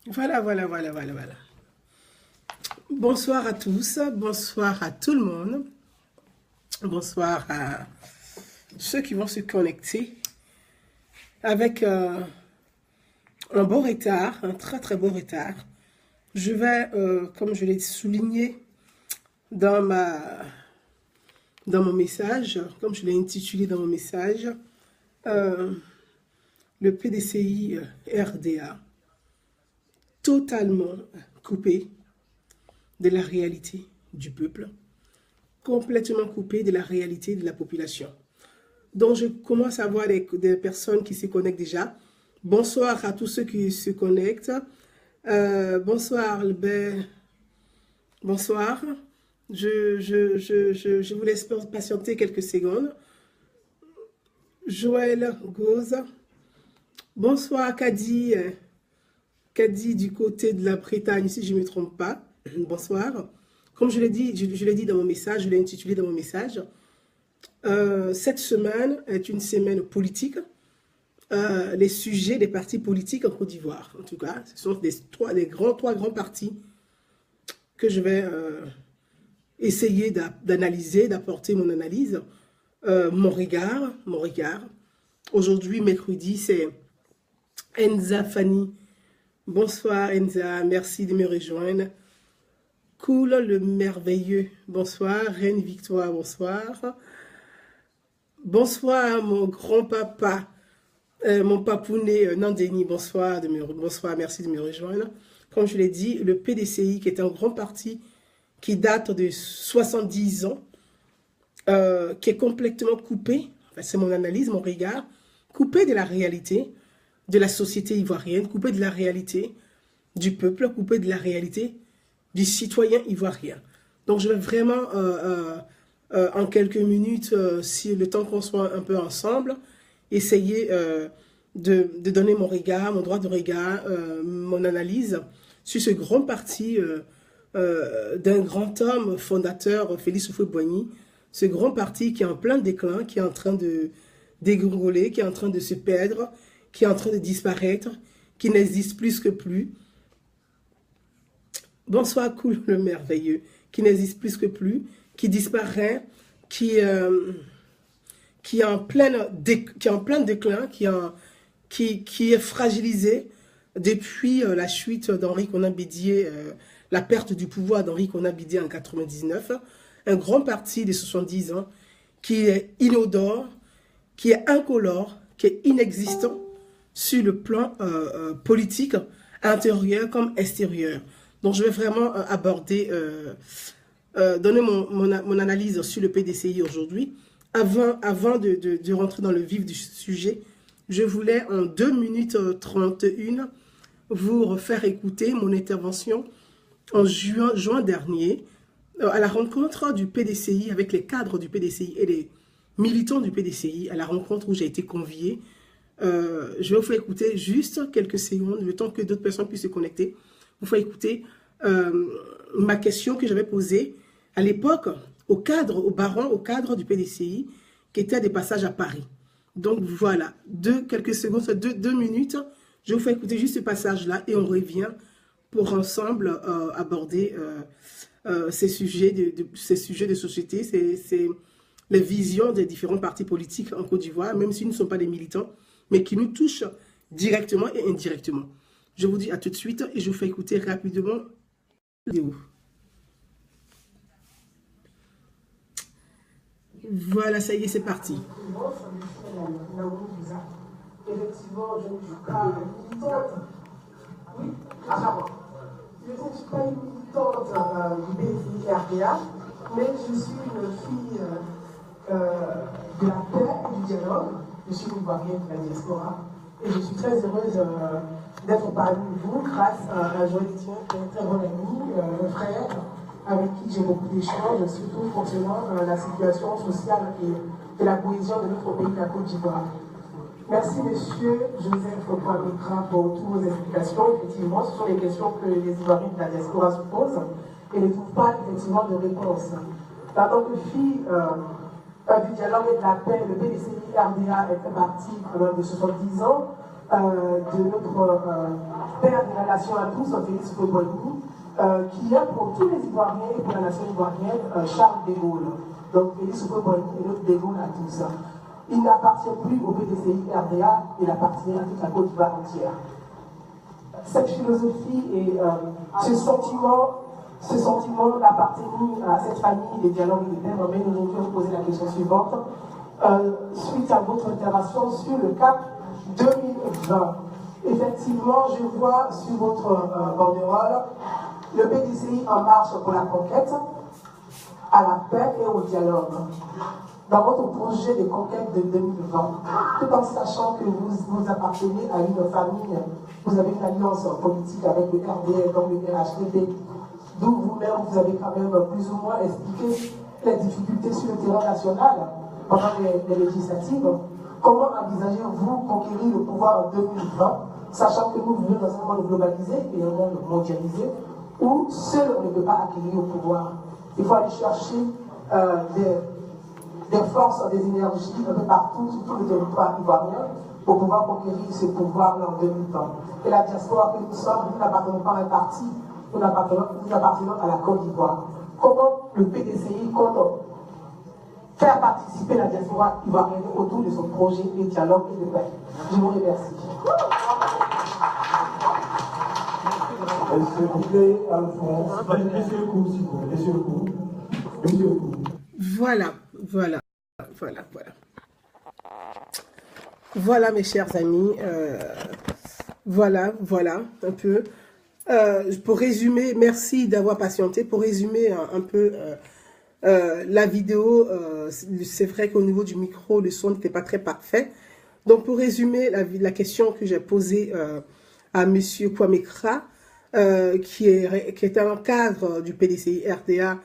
Voilà. Bonsoir à tous, bonsoir à tout le monde, bonsoir à ceux qui vont se connecter avec un beau retard, un très beau retard. Je vais, comme je l'ai souligné dans mon message, comme je l'ai intitulé dans mon message, le PDCI RDA, totalement coupé de la réalité du peuple, complètement coupé de la réalité de la population. Donc je commence à voir des personnes qui se connectent déjà. Bonsoir à tous ceux qui se connectent. Bonsoir, bonsoir. Je vous laisse patienter quelques secondes. Joël Gauze. Bonsoir, Kadi. Kadi du côté de la Bretagne, si je ne me trompe pas. Bonsoir. Comme je l'ai dit dans mon message, je l'ai intitulé dans mon message. Cette semaine est une semaine politique. Les sujets des partis politiques en Côte d'Ivoire, en tout cas, ce sont trois grands partis que je vais essayer d'analyser, d'apporter mon analyse, mon regard. Aujourd'hui, mercredi, c'est Enza Fanny. Bonsoir Enza, merci de me rejoindre. Cool, le merveilleux, bonsoir. Reine Victoire, bonsoir. Bonsoir mon grand-papa, mon papounet Nandeni, bonsoir, merci de me rejoindre. Comme je l'ai dit, le PDCI, qui est un grand parti qui date de 70 ans, qui est complètement coupé, enfin, c'est mon analyse, mon regard, coupé de la réalité de la société ivoirienne, coupé de la réalité du peuple, coupé de la réalité du citoyen ivoirien. Donc je vais vraiment, en quelques minutes, si le temps qu'on soit un peu ensemble, essayer de donner mon regard, mon droit de regard, mon analyse sur ce grand parti d'un grand homme fondateur, Félix Houphouët-Boigny, ce grand parti qui est en plein déclin, qui est en train de dégringoler, qui est en train de se perdre, qui est en train de disparaître, qui n'existe plus que plus. Bonsoir, cool, le merveilleux, qui n'existe plus que plus, qui disparaît, qui est en plein déclin, qui est fragilisé depuis la chute d'Henri Konan Bédié, la perte du pouvoir d'Henri Konan Bédié en 1999, un grand parti de 70 ans qui est inodore, qui est incolore, qui est inexistant sur le plan politique, intérieur comme extérieur. Donc je vais vraiment aborder, donner mon analyse sur le PDCI aujourd'hui. Avant de rentrer dans le vif du sujet, je voulais en 2 minutes 31 vous refaire écouter mon intervention en juin dernier à la rencontre du PDCI avec les cadres du PDCI et les militants du PDCI, à la rencontre où j'ai été convié. Je vais vous faire écouter juste quelques secondes, le temps que d'autres personnes puissent se connecter. Vous faire écouter ma question que j'avais posée à l'époque au cadre du PDCI, qui était à des passages à Paris. Donc voilà, quelques secondes, 2 minutes, je vous fais écouter juste ce passage-là et on revient pour ensemble aborder ces sujets de société, c'est les visions des différents partis politiques en Côte d'Ivoire, même s'ils ne sont pas des militants, mais qui nous touchent directement et indirectement. Je vous dis à tout de suite et je vous fais écouter rapidement la vidéo. Voilà, ça y est, c'est parti. Effectivement, je ne suis pas militante. Oui, je ne suis pas une militante du PDCI RDA, mais je suis une fille de la paix et du dialogue. Je suis une Ivoirienne de la diaspora et je suis très heureuse d'être parmi vous grâce à Joël Etienne, qui est un très bon ami, un frère, avec qui j'ai beaucoup d'échanges, surtout concernant la situation sociale et la cohésion de notre pays, la Côte d'Ivoire. Merci, monsieur Joseph Kwame-Kra, pour toutes vos explications. Effectivement, ce sont les questions que les Ivoiriens de la diaspora se posent et ne trouvent pas effectivement de réponse. En tant que fille du dialogue et de la paix, le PDCI RDA est un parti de 70 ans de notre père de la nation à tous, Félix Houphouët-Boigny, qui est pour tous les Ivoiriens et pour la nation ivoirienne Charles de Gaulle. Donc Félix Houphouët-Boigny est notre de Gaulle à tous. Il n'appartient plus au PDCI RDA, il appartient à toute la Côte d'Ivoire entière. Cette philosophie et ce sentiment d'appartenir à cette famille des dialogues et des thèmes m'amène aujourd'hui à vous poser la question suivante. Suite à votre intervention sur le CAP 2020. Effectivement, je vois sur votre banderole le PDCI en marche pour la conquête, à la paix et au dialogue. Dans votre projet de conquête de 2020, tout en sachant que vous appartenez à une famille, vous avez une alliance politique avec le RDL, donc le RHDP, d'où vous-même vous avez quand même plus ou moins expliqué les difficultés sur le terrain national pendant les législatives. Comment envisagez-vous conquérir le pouvoir en 2020, sachant que nous vivons dans un monde globalisé et un monde mondialisé, où seul on ne peut pas acquérir le pouvoir. Il faut aller chercher des forces, des énergies un peu partout, sur tout le territoire ivoirien, pour pouvoir conquérir ce pouvoir-là en 2020. Et la diaspora que nous sommes, nous n'appartenons pas à un parti, nous appartenons à la Côte d'Ivoire. Comment le PDCI compte faire participer la diaspora ivoirienne autour de son projet de dialogue et de paix? Je vous remercie. S'il vous plaît, Alphonse, laissez le coup, s'il vous plaît, laissez le coup. Laissez le coup. Voilà. Voilà mes chers amis, voilà un peu. Pour résumer, merci d'avoir patienté. Pour résumer un peu la vidéo, c'est vrai qu'au niveau du micro, le son n'était pas très parfait. Donc pour résumer la question que j'ai posée à Monsieur Kwame Kra, qui était un cadre du PDCI RDA,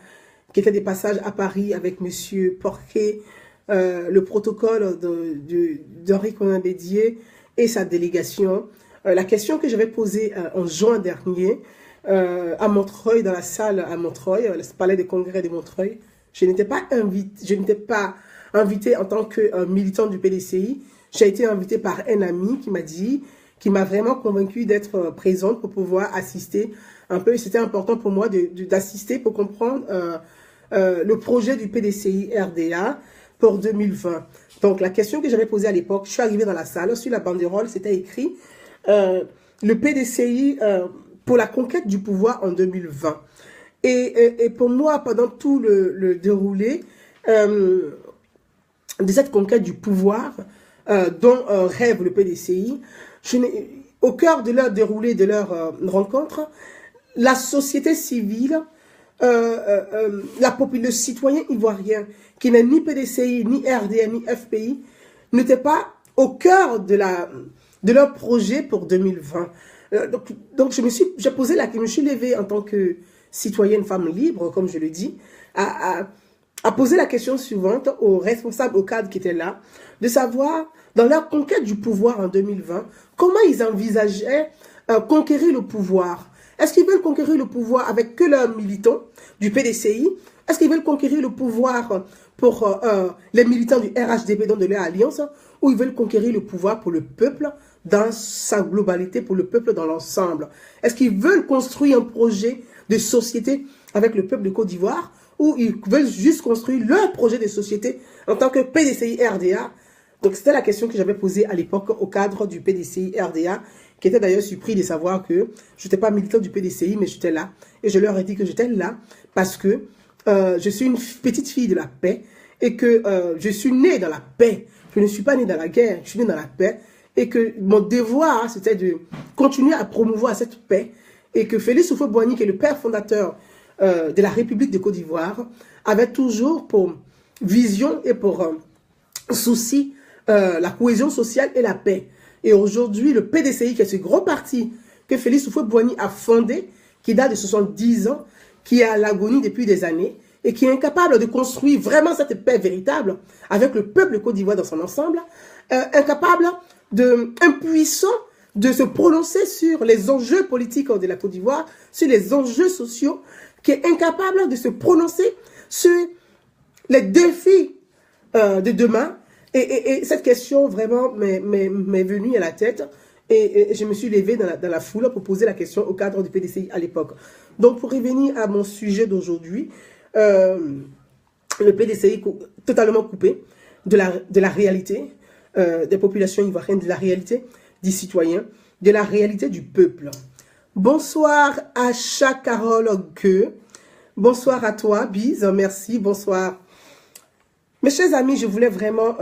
qui était des passages à Paris avec Monsieur Porquet, le protocole d'Henri Konan Bédié et sa délégation. La question que j'avais posée en juin dernier à Montreuil, dans la salle à Montreuil, le palais des congrès de Montreuil, je n'étais pas invité en tant que militant du PDCI. J'ai été invité par un ami qui m'a vraiment convaincu d'être présente pour pouvoir assister un peu. C'était important pour moi d'assister pour comprendre le projet du PDCI RDA pour 2020. Donc la question que j'avais posée à l'époque, je suis arrivée dans la salle, sur la banderole, c'était écrit le PDCI pour la conquête du pouvoir en 2020. Et pour moi, pendant tout le déroulé de cette conquête du pouvoir dont rêve le PDCI, au cœur de leur déroulé, de leur rencontre, la société civile, le citoyen ivoirien, qui n'est ni PDCI, ni RDA, ni FPI, n'était pas au cœur de leur projet pour 2020. Donc je me suis levée en tant que citoyenne femme libre, comme je le dis, à poser la question suivante aux responsables, aux cadres qui étaient là, de savoir, dans leur conquête du pouvoir en 2020, comment ils envisageaient conquérir le pouvoir. Est-ce qu'ils veulent conquérir le pouvoir avec que leurs militants du PDCI? Est-ce qu'ils veulent conquérir le pouvoir pour les militants du RHDP, donc de leur alliance? Ou ils veulent conquérir le pouvoir pour le peuple dans sa globalité, pour le peuple dans l'ensemble? Est-ce qu'ils veulent construire un projet de société avec le peuple de Côte d'Ivoire? Ou ils veulent juste construire leur projet de société en tant que PDCI RDA? Donc c'était la question que j'avais posée à l'époque au cadre du PDCI RDA, qui était d'ailleurs surpris de savoir que je n'étais pas militant du PDCI, mais j'étais là. Et je leur ai dit que j'étais là parce que je suis une petite fille de la paix et que je suis née dans la paix. Je ne suis pas née dans la guerre, je suis née dans la paix. Et que mon devoir, c'était de continuer à promouvoir cette paix. Et que Félix Houphouët-Boigny, qui est le père fondateur de la République de Côte d'Ivoire, avait toujours pour vision et pour souci la cohésion sociale et la paix. Et aujourd'hui, le PDCI, qui est ce gros parti que Félix Houphouët-Boigny a fondé, qui date de 70 ans, qui est à l'agonie depuis des années, et qui est incapable de construire vraiment cette paix véritable avec le peuple Côte d'Ivoire dans son ensemble, impuissant de se prononcer sur les enjeux politiques de la Côte d'Ivoire, sur les enjeux sociaux, qui est incapable de se prononcer sur les défis de demain. Et cette question vraiment m'est venue à la tête. Et je me suis levée dans la foule pour poser la question au cadre du PDCI à l'époque. Donc, pour revenir à mon sujet d'aujourd'hui, le PDCI totalement coupé de la réalité des populations ivoiriennes, de la réalité des citoyens, de la réalité du peuple. Bonsoir à Carole Gueux. Bonsoir à toi, Bise, merci, bonsoir. Mes chers amis, je voulais vraiment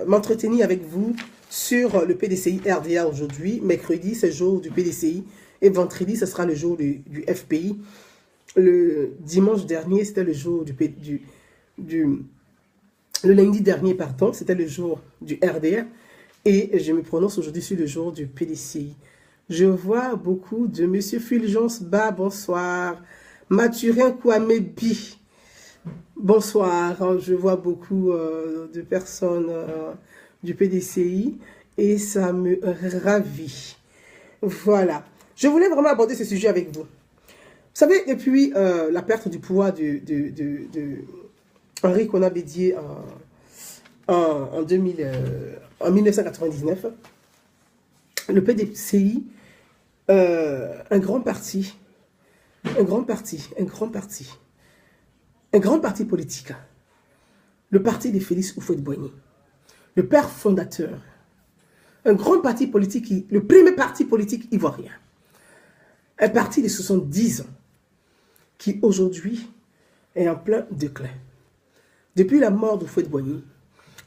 m'entretenir avec vous sur le PDCI RDA aujourd'hui. Mercredi, c'est le jour du PDCI et vendredi, ce sera le jour du FPI. Le dimanche dernier, c'était le jour le lundi dernier, pardon, c'était le jour du RDA et je me prononce aujourd'hui sur le jour du PDCI. Je vois beaucoup de Monsieur Fulgence Ba, bonsoir. Mathurin Kouamebi, bonsoir. Je vois beaucoup de personnes du PDCI et ça me ravit. Voilà. Je voulais vraiment aborder ce sujet avec vous. Vous savez, depuis la perte du pouvoir de Henri Konan Bédié en 1999, le PDCI, un grand parti politique, le parti de Félix Houphouët-Boigny, le père fondateur, un grand parti politique, le premier parti politique ivoirien, un parti de 70 ans, qui aujourd'hui est en plein déclin. Depuis la mort d'Houphouët-Boigny,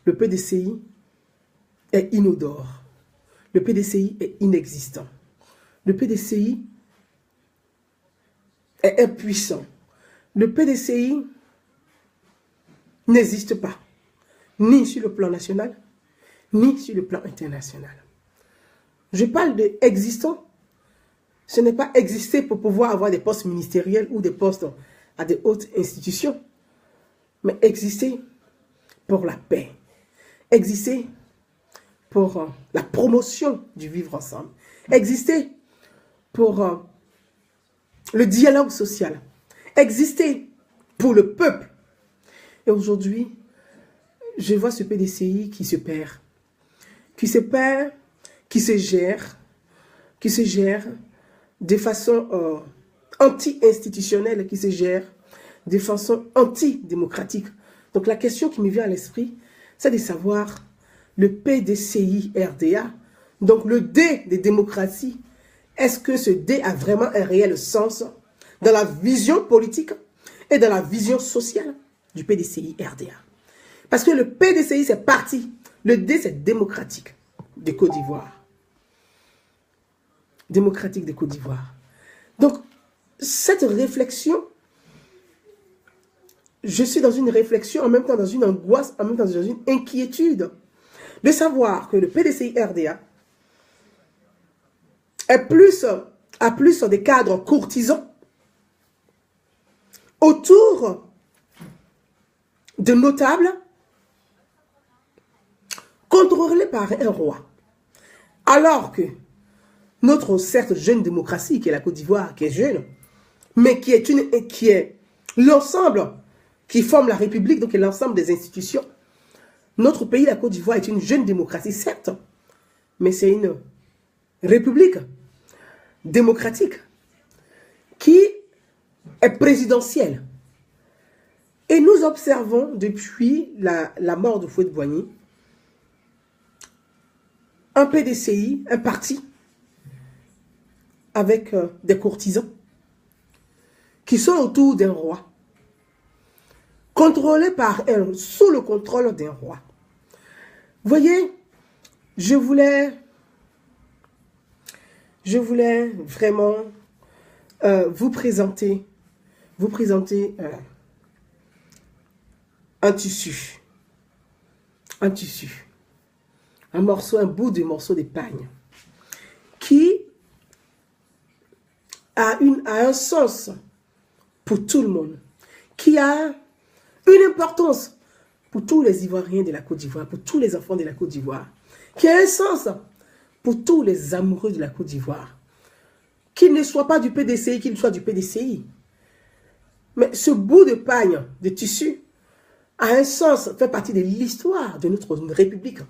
le PDCI est inodore, le PDCI est inexistant, le PDCI est impuissant, le PDCI n'existe pas, ni sur le plan national, ni sur le plan international. Je parle d'existant. Ce n'est pas exister pour pouvoir avoir des postes ministériels ou des postes à des hautes institutions, mais exister pour la paix, exister pour la promotion du vivre ensemble, exister pour le dialogue social, exister pour le peuple. Et aujourd'hui, je vois ce PDCI qui se perd, qui se gère de façon anti-institutionnelle, qui se gère de façon anti-démocratique. Donc la question qui me vient à l'esprit, c'est de savoir le PDCI RDA, donc le D de démocratie, est-ce que ce D a vraiment un réel sens dans la vision politique et dans la vision sociale du PDCI RDA? Parce que le PDCI, c'est parti. Le D, c'est démocratique de Côte d'Ivoire. Démocratique de Côte d'Ivoire. Donc, cette réflexion, je suis dans une réflexion, en même temps dans une angoisse, en même temps dans une inquiétude de savoir que le PDCI RDA a plus des cadres courtisans autour de notables contrôlés par un roi. Alors que notre, certes, jeune démocratie, qui est la Côte d'Ivoire, qui est jeune, mais qui est l'ensemble qui forme la République, donc l'ensemble des institutions. Notre pays, la Côte d'Ivoire, est une jeune démocratie, certes, mais c'est une république démocratique qui est présidentielle. Et nous observons depuis la mort de Houphouët-Boigny un PDCI, un parti avec des courtisans qui sont autour d'un roi, contrôlés par sous le contrôle d'un roi. Vous voyez, je voulais vraiment vous présenter un tissu, un bout de morceau de pagne qui a un sens pour tout le monde, qui a une importance pour tous les Ivoiriens de la Côte d'Ivoire, pour tous les enfants de la Côte d'Ivoire, qui a un sens pour tous les amoureux de la Côte d'Ivoire, qu'il ne soit pas du PDCI, qu'il soit du PDCI. Mais ce bout de pagne, de tissu, a un sens, fait partie de l'histoire de notre République.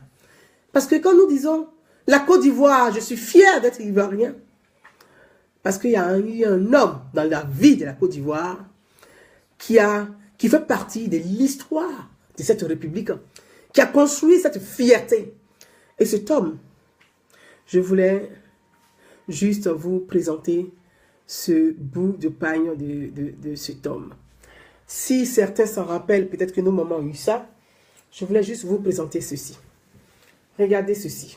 Parce que quand nous disons La Côte d'Ivoire, je suis fier d'être ivoirien. Parce qu'il y a eu un homme dans la vie de la Côte d'Ivoire qui fait partie de l'histoire de cette république, qui a construit cette fierté. Et cet homme, je voulais juste vous présenter ce bout de pagne de cet homme. Si certains s'en rappellent, peut-être que nos mamans ont eu ça, je voulais juste vous présenter ceci. Regardez ceci.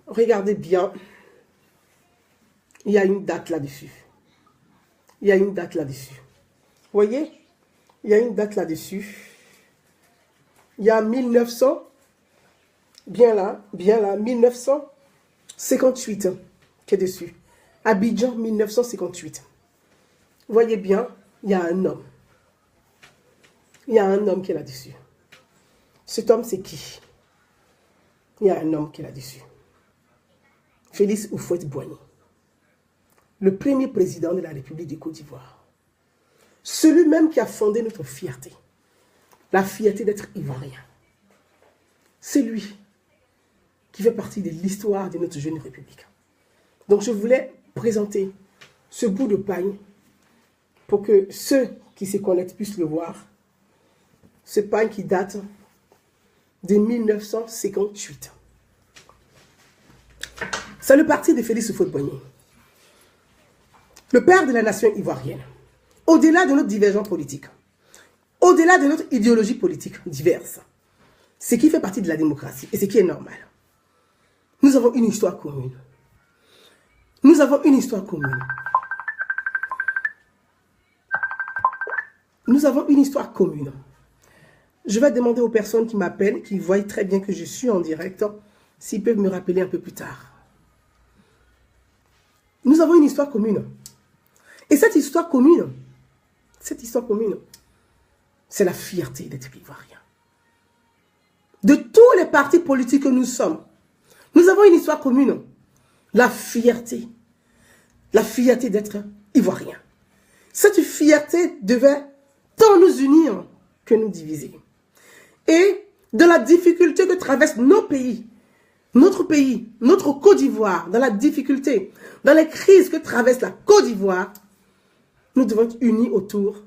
Regardez bien. Il y a une date là-dessus. Il y a une date là-dessus. Vous voyez? Il y a une date là-dessus. Il y a 1900, bien là, 1958 qui est dessus. Abidjan 1958. Vous voyez bien, il y a un homme. Il y a un homme qui est là-dessus. Cet homme, c'est qui? Il y a un homme qui est là-dessus. Félix Houphouët-Boigny. Le premier président de la République de Côte d'Ivoire. Celui même qui a fondé notre fierté. La fierté d'être ivoirien. C'est lui qui fait partie de l'histoire de notre jeune République. Donc je voulais présenter ce bout de pagne pour que ceux qui se connectent puissent le voir. Ce pagne qui date de 1958. C'est le parti de Félix Houphouët-Boigny. Le père de la nation ivoirienne. Au-delà de notre divergence politique, au-delà de notre idéologie politique diverse, ce qui fait partie de la démocratie et ce qui est normal. Nous avons une histoire commune. Nous avons une histoire commune. Nous avons une histoire commune. Je vais demander aux personnes qui m'appellent, qui voient très bien que je suis en direct, s'ils peuvent me rappeler un peu plus tard. Nous avons une histoire commune. Et cette histoire commune, c'est la fierté d'être ivoirien. De tous les partis politiques que nous sommes, nous avons une histoire commune. La fierté d'être ivoirien. Cette fierté devait tant nous unir que nous diviser. Et de la difficulté que traversent nos pays, notre Côte d'Ivoire, dans la difficulté, dans les crises que traverse la Côte d'Ivoire, nous devons être unis autour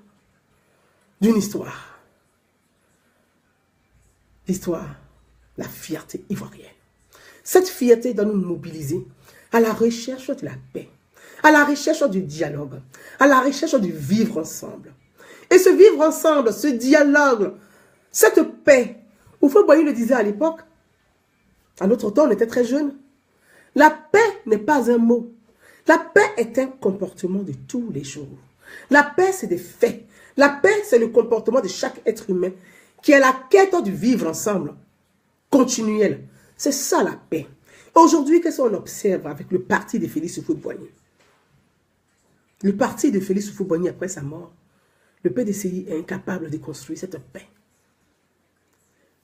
d'une histoire. L'histoire, la fierté ivoirienne. Cette fierté doit nous mobiliser à la recherche de la paix, à la recherche du dialogue, à la recherche du vivre ensemble. Et ce vivre ensemble, ce dialogue, cette paix, Houphouët-Boigny le disait à l'époque, à notre temps, on était très jeunes. La paix n'est pas un mot. La paix est un comportement de tous les jours. La paix, c'est des faits. La paix, c'est le comportement de chaque être humain qui est la quête du vivre ensemble, continuel. C'est ça la paix. Aujourd'hui, qu'est-ce qu'on observe avec le parti de Félix Houphouët-Boigny? Le parti de Félix Houphouët-Boigny, après sa mort, le PDCI est incapable de construire cette paix.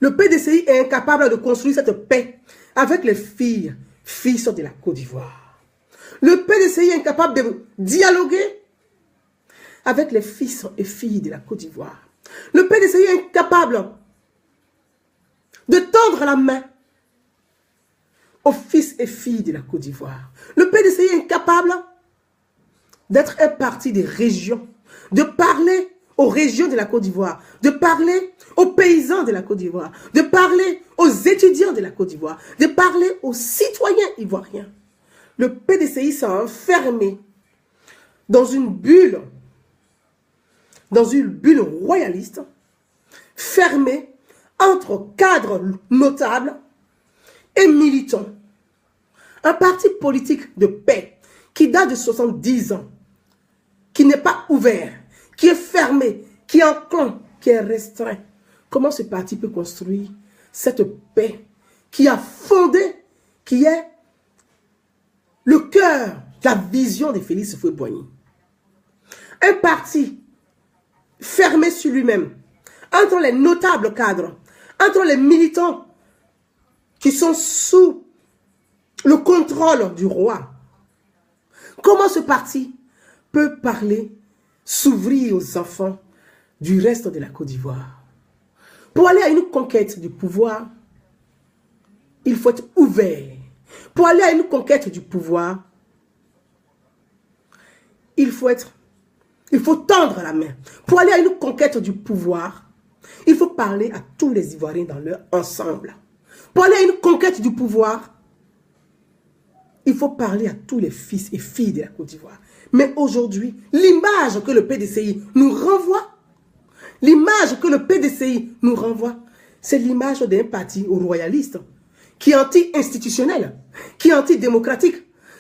Le PDCI est incapable de construire cette paix avec les fils de la Côte d'Ivoire. Le PDCI est incapable de dialoguer avec les fils et filles de la Côte d'Ivoire. Le PDCI est incapable de tendre la main aux fils et filles de la Côte d'Ivoire. Le PDCI est incapable d'être un parti des régions, de parler aux régions de la Côte d'Ivoire, de parler aux paysans de la Côte d'Ivoire, de parler aux étudiants de la Côte d'Ivoire, de parler aux citoyens ivoiriens. Le PDCI s'est enfermé dans une bulle royaliste, fermée entre cadres notables et militants. Un parti politique de paix qui date de 70 ans, qui n'est pas ouvert, qui est fermé, qui est enclin, qui est restreint. Comment ce parti peut construire cette paix qui a fondé, qui est le cœur, la vision de Félix Houphouët-Boigny? Un parti fermé sur lui-même, entre les notables cadres, entre les militants qui sont sous le contrôle du roi. Comment ce parti peut parler, s'ouvrir aux enfants du reste de la Côte d'Ivoire? Pour aller à une conquête du pouvoir, il faut être ouvert, Pour aller à une conquête du pouvoir, il faut tendre la main. Pour aller à une conquête du pouvoir, il faut parler à tous les Ivoiriens dans leur ensemble. Pour aller à une conquête du pouvoir, il faut parler à tous les fils et filles de la Côte d'Ivoire. Mais aujourd'hui, l'image que le PDCI nous renvoie, c'est l'image d'un parti royaliste qui est anti-institutionnel, qui est anti-démocratique.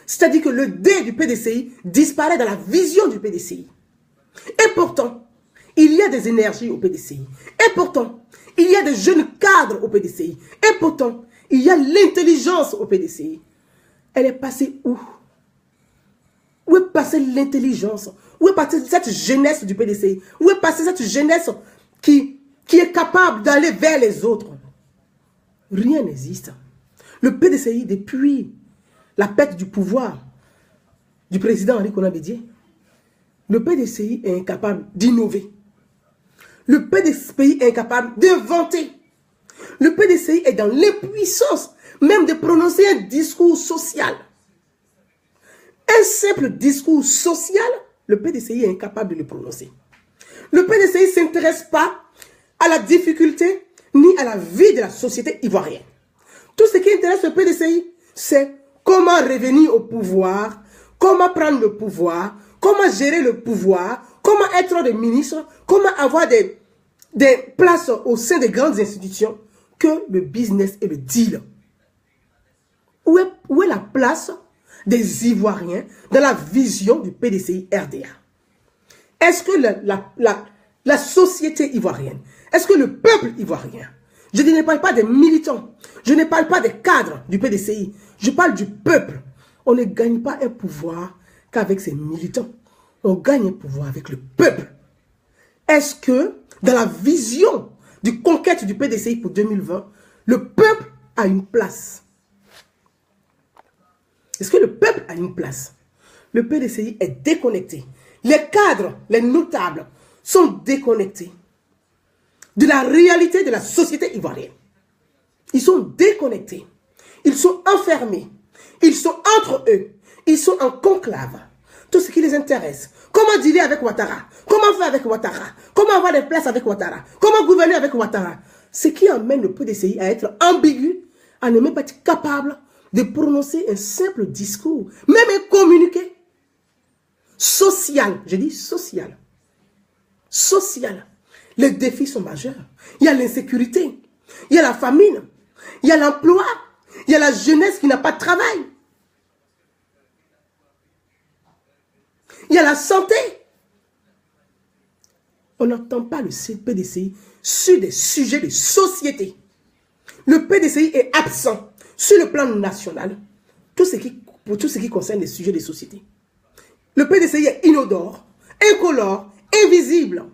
C'est-à-dire que le D du PDCI disparaît dans la vision du PDCI. Et pourtant, il y a des énergies au PDCI. Et pourtant, il y a des jeunes cadres au PDCI. Et pourtant, il y a l'intelligence au PDCI. Elle est passée où? Où est passée l'intelligence? Où est passée cette jeunesse du PDCI? Où est passée cette jeunesse qui est capable d'aller vers les autres? Rien n'existe. Le PDCI, depuis la perte du pouvoir du président Henri Konan Bédié, le PDCI est incapable d'innover. Le PDCI est incapable d'inventer. Le PDCI est dans l'impuissance même de prononcer un discours social. Un simple discours social, le PDCI est incapable de le prononcer. Le PDCI ne s'intéresse pas à la difficulté ni à la vie de la société ivoirienne. Tout ce qui intéresse le PDCI, c'est comment revenir au pouvoir, comment prendre le pouvoir, comment gérer le pouvoir, comment être des ministres, comment avoir des places au sein des grandes institutions, que le business et le deal. Où est la place des Ivoiriens dans la vision du PDCI RDA? Est-ce que la société ivoirienne, est-ce que le peuple ivoirien, je ne parle pas des militants, je ne parle pas des cadres du PDCI, je parle du peuple. On ne gagne pas un pouvoir qu'avec ses militants. On gagne un pouvoir avec le peuple. Est-ce que dans la vision du conquête du PDCI pour 2020, le peuple a une place? Est-ce que le peuple a une place? Le PDCI est déconnecté. Les cadres, les notables sont déconnectés de la réalité de la société ivoirienne. Ils sont déconnectés. Ils sont enfermés. Ils sont entre eux. Ils sont en conclave. Tout ce qui les intéresse. Comment dealer avec Ouattara? Comment faire avec Ouattara? Comment avoir des places avec Ouattara? Comment gouverner avec Ouattara? Ce qui emmène le PDCI à être ambigu, à ne même pas être capable de prononcer un simple discours, même un communiqué social. Je dis social. Social. Les défis sont majeurs. Il y a l'insécurité, il y a la famine, il y a l'emploi, il y a la jeunesse qui n'a pas de travail. Il y a la santé. On n'entend pas le PDCI sur des sujets de société. Le PDCI est absent sur le plan national pour tout ce qui concerne les sujets de société. Le PDCI est inodore, incolore, invisible.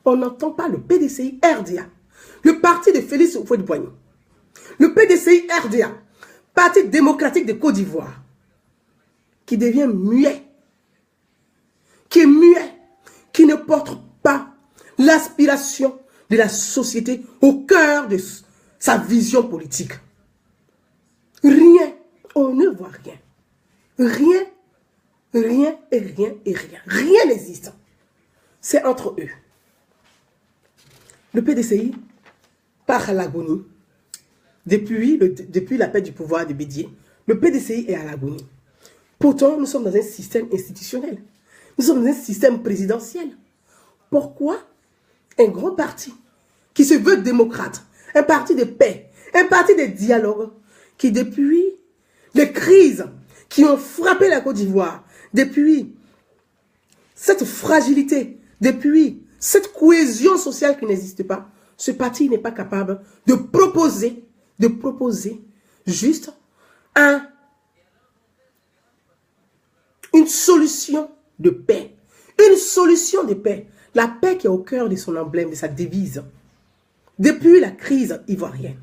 On n'entend pas le PDCI RDA, le parti de Félix Houphouët-Boigny. Le PDCI RDA, Parti démocratique de Côte d'Ivoire, qui devient muet, qui est muet, qui ne porte pas l'aspiration de la société au cœur de sa vision politique. Rien, on ne voit rien. Rien, rien et rien et rien. Rien n'existe. C'est entre eux. Le PDCI part à l'agonie. Depuis la perte du pouvoir de Bédié, le PDCI est à l'agonie. Pourtant, nous sommes dans un système institutionnel. Nous sommes dans un système présidentiel. Pourquoi un grand parti qui se veut démocrate, un parti de paix, un parti de dialogue, qui depuis les crises qui ont frappé la Côte d'Ivoire, depuis cette fragilité, depuis cette cohésion sociale qui n'existe pas, ce parti n'est pas capable de proposer juste une solution de paix. Une solution de paix. La paix qui est au cœur de son emblème, de sa devise. Depuis la crise ivoirienne,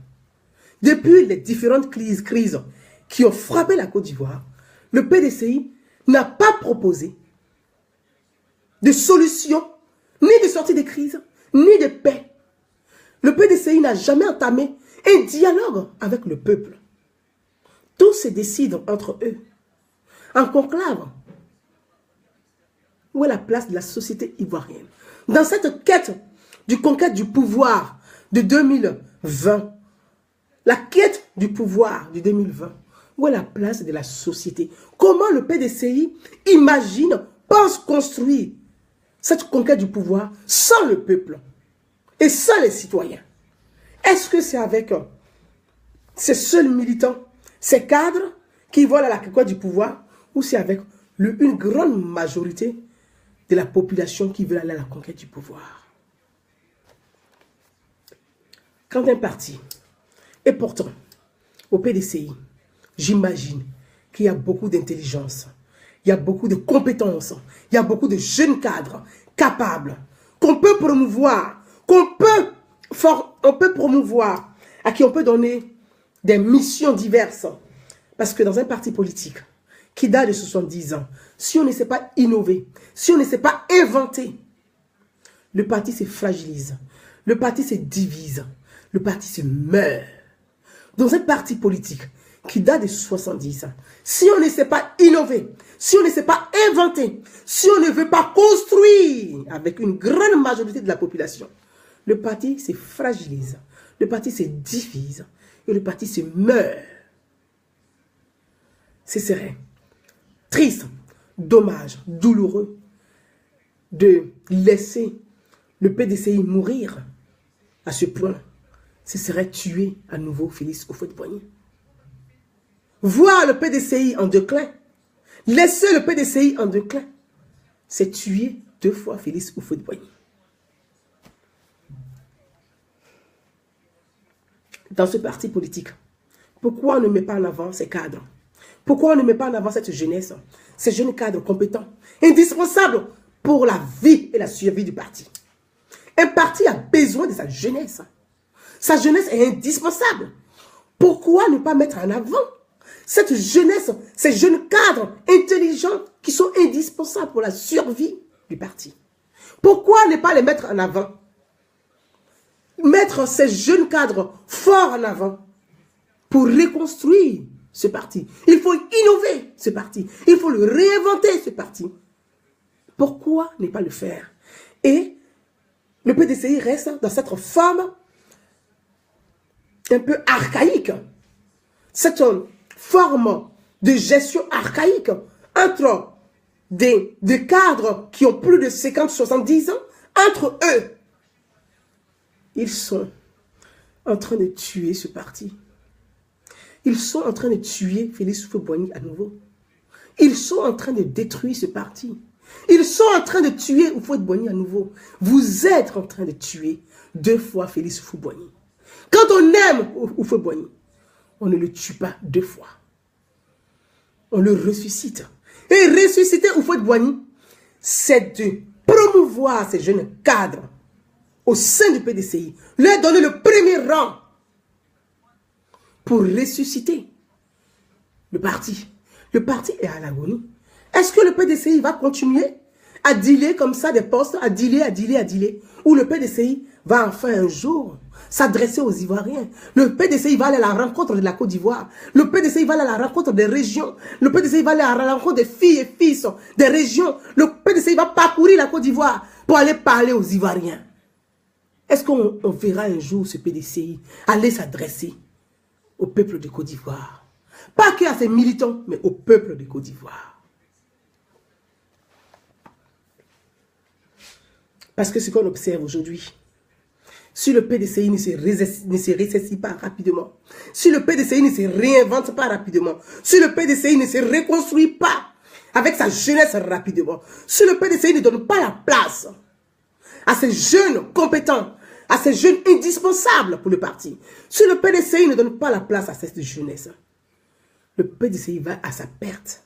depuis les différentes crises qui ont frappé la Côte d'Ivoire, le PDCI n'a pas proposé de solution, ni de sortie de crise, ni de paix. Le PDCI n'a jamais entamé un dialogue avec le peuple. Tout se décide entre eux. En conclave, où est la place de la société ivoirienne? Dans cette quête du conquête du pouvoir de 2020, la quête du pouvoir de 2020, où est la place de la société? Comment le PDCI imagine, pense construire cette conquête du pouvoir sans le peuple et sans les citoyens? Est-ce que c'est avec ces seuls militants, ces cadres qui vont à la conquête du pouvoir, ou c'est avec une grande majorité de la population qui veut aller à la conquête du pouvoir? Quand un parti, et pourtant, au PDCI, j'imagine qu'il y a beaucoup d'intelligence, il y a beaucoup de compétences, il y a beaucoup de jeunes cadres capables, qu'on peut promouvoir, on peut promouvoir, à qui on peut donner des missions diverses. Parce que dans un parti politique qui date de 70 ans, si on ne sait pas innover, si on ne sait pas inventer, le parti se fragilise, le parti se divise, le parti se meurt. Dans un parti politique qui date de 70 ans, si on ne sait pas innover, si on ne sait pas inventer, si on ne veut pas construire avec une grande majorité de la population, le parti se fragilise, le parti se divise et le parti se meurt. Ce serait triste, dommage, douloureux de laisser le PDCI mourir à ce point. Ce serait tuer à nouveau Félix Houphouët-Boigny. Voir le PDCI en déclin, laisser le PDCI en déclin, c'est tuer 2 fois Félix Houphouët-Boigny. Dans ce parti politique, pourquoi on ne met pas en avant ces cadres? Pourquoi on ne met pas en avant cette jeunesse, ces jeunes cadres compétents, indispensables pour la vie et la survie du parti? Un parti a besoin de sa jeunesse. Sa jeunesse est indispensable. Pourquoi ne pas mettre en avant cette jeunesse, ces jeunes cadres intelligents qui sont indispensables pour la survie du parti? Pourquoi ne pas les mettre en avant? Mettre ces jeunes cadres forts en avant pour reconstruire ce parti. Il faut innover ce parti. Il faut le réinventer, ce parti. Pourquoi ne pas le faire? Et le PDCI reste dans cette forme un peu archaïque. Cette forme de gestion archaïque entre des cadres qui ont plus de 50-70 ans, entre eux. Ils sont en train de tuer ce parti. Ils sont en train de tuer Félix Houphouët-Boigny à nouveau. Ils sont en train de détruire ce parti. Ils sont en train de tuer Houphouët-Boigny à nouveau. Vous êtes en train de tuer 2 fois Félix Houphouët-Boigny. Quand on aime Houphouët-Boigny, on ne le tue pas 2 fois. On le ressuscite. Et ressusciter Houphouët-Boigny, c'est de promouvoir ces jeunes cadres au sein du PDCI, leur donner le premier rang pour ressusciter le parti. Le parti est à l'agonie. Est-ce que le PDCI va continuer à dealer comme ça des postes, à dealer, ou le PDCI va enfin un jour s'adresser aux Ivoiriens? Le PDCI va aller à la rencontre de la Côte d'Ivoire. Le PDCI va aller à la rencontre des régions. Le PDCI va aller à la rencontre des filles et fils des régions. Le PDCI va parcourir la Côte d'Ivoire pour aller parler aux Ivoiriens. Est-ce qu'on verra un jour ce PDCI aller s'adresser au peuple de Côte d'Ivoire? Pas qu'à ses militants, mais au peuple de Côte d'Ivoire. Parce que ce qu'on observe aujourd'hui, si le PDCI ne se ressaissit pas rapidement, si le PDCI ne se réinvente pas rapidement, si le PDCI ne se reconstruit pas avec sa jeunesse rapidement, si le PDCI ne donne pas la place à ces jeunes compétents, à ces jeunes indispensables pour le parti, si le PDCI ne donne pas la place à cette jeunesse, le PDCI va à sa perte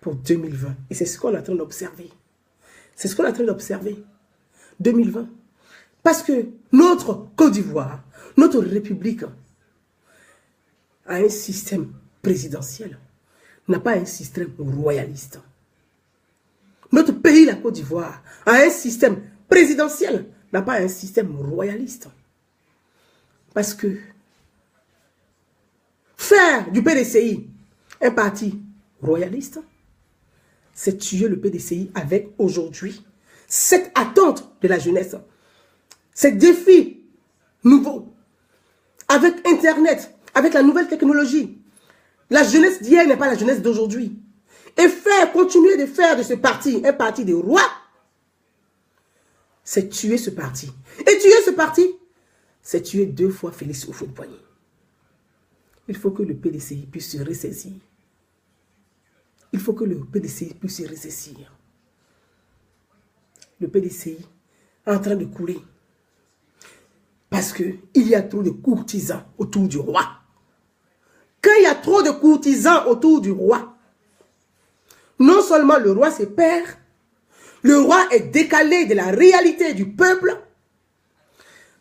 pour 2020. Et c'est ce qu'on est en train d'observer. C'est ce qu'on est en train d'observer. 2020. Parce que notre Côte d'Ivoire, notre République, a un système présidentiel, n'a pas un système royaliste. Notre pays, la Côte d'Ivoire, a un système présidentiel, n'a pas un système royaliste. Parce que faire du PDCI un parti royaliste, c'est tuer le PDCI avec aujourd'hui cette attente de la jeunesse, ces défis nouveaux, avec Internet, avec la nouvelle technologie. La jeunesse d'hier n'est pas la jeunesse d'aujourd'hui. Et continuer de faire de ce parti un parti de rois, c'est tuer ce parti. Et tuer ce parti, c'est tuer 2 fois Félix Houphouët-Boigny. Il faut que le PDCI puisse se ressaisir. Il faut que le PDCI puisse se ressaisir. Le PDCI est en train de couler. Parce qu'il y a trop de courtisans autour du roi. Quand il y a trop de courtisans autour du roi, non seulement le roi se perd, le roi est décalé de la réalité du peuple,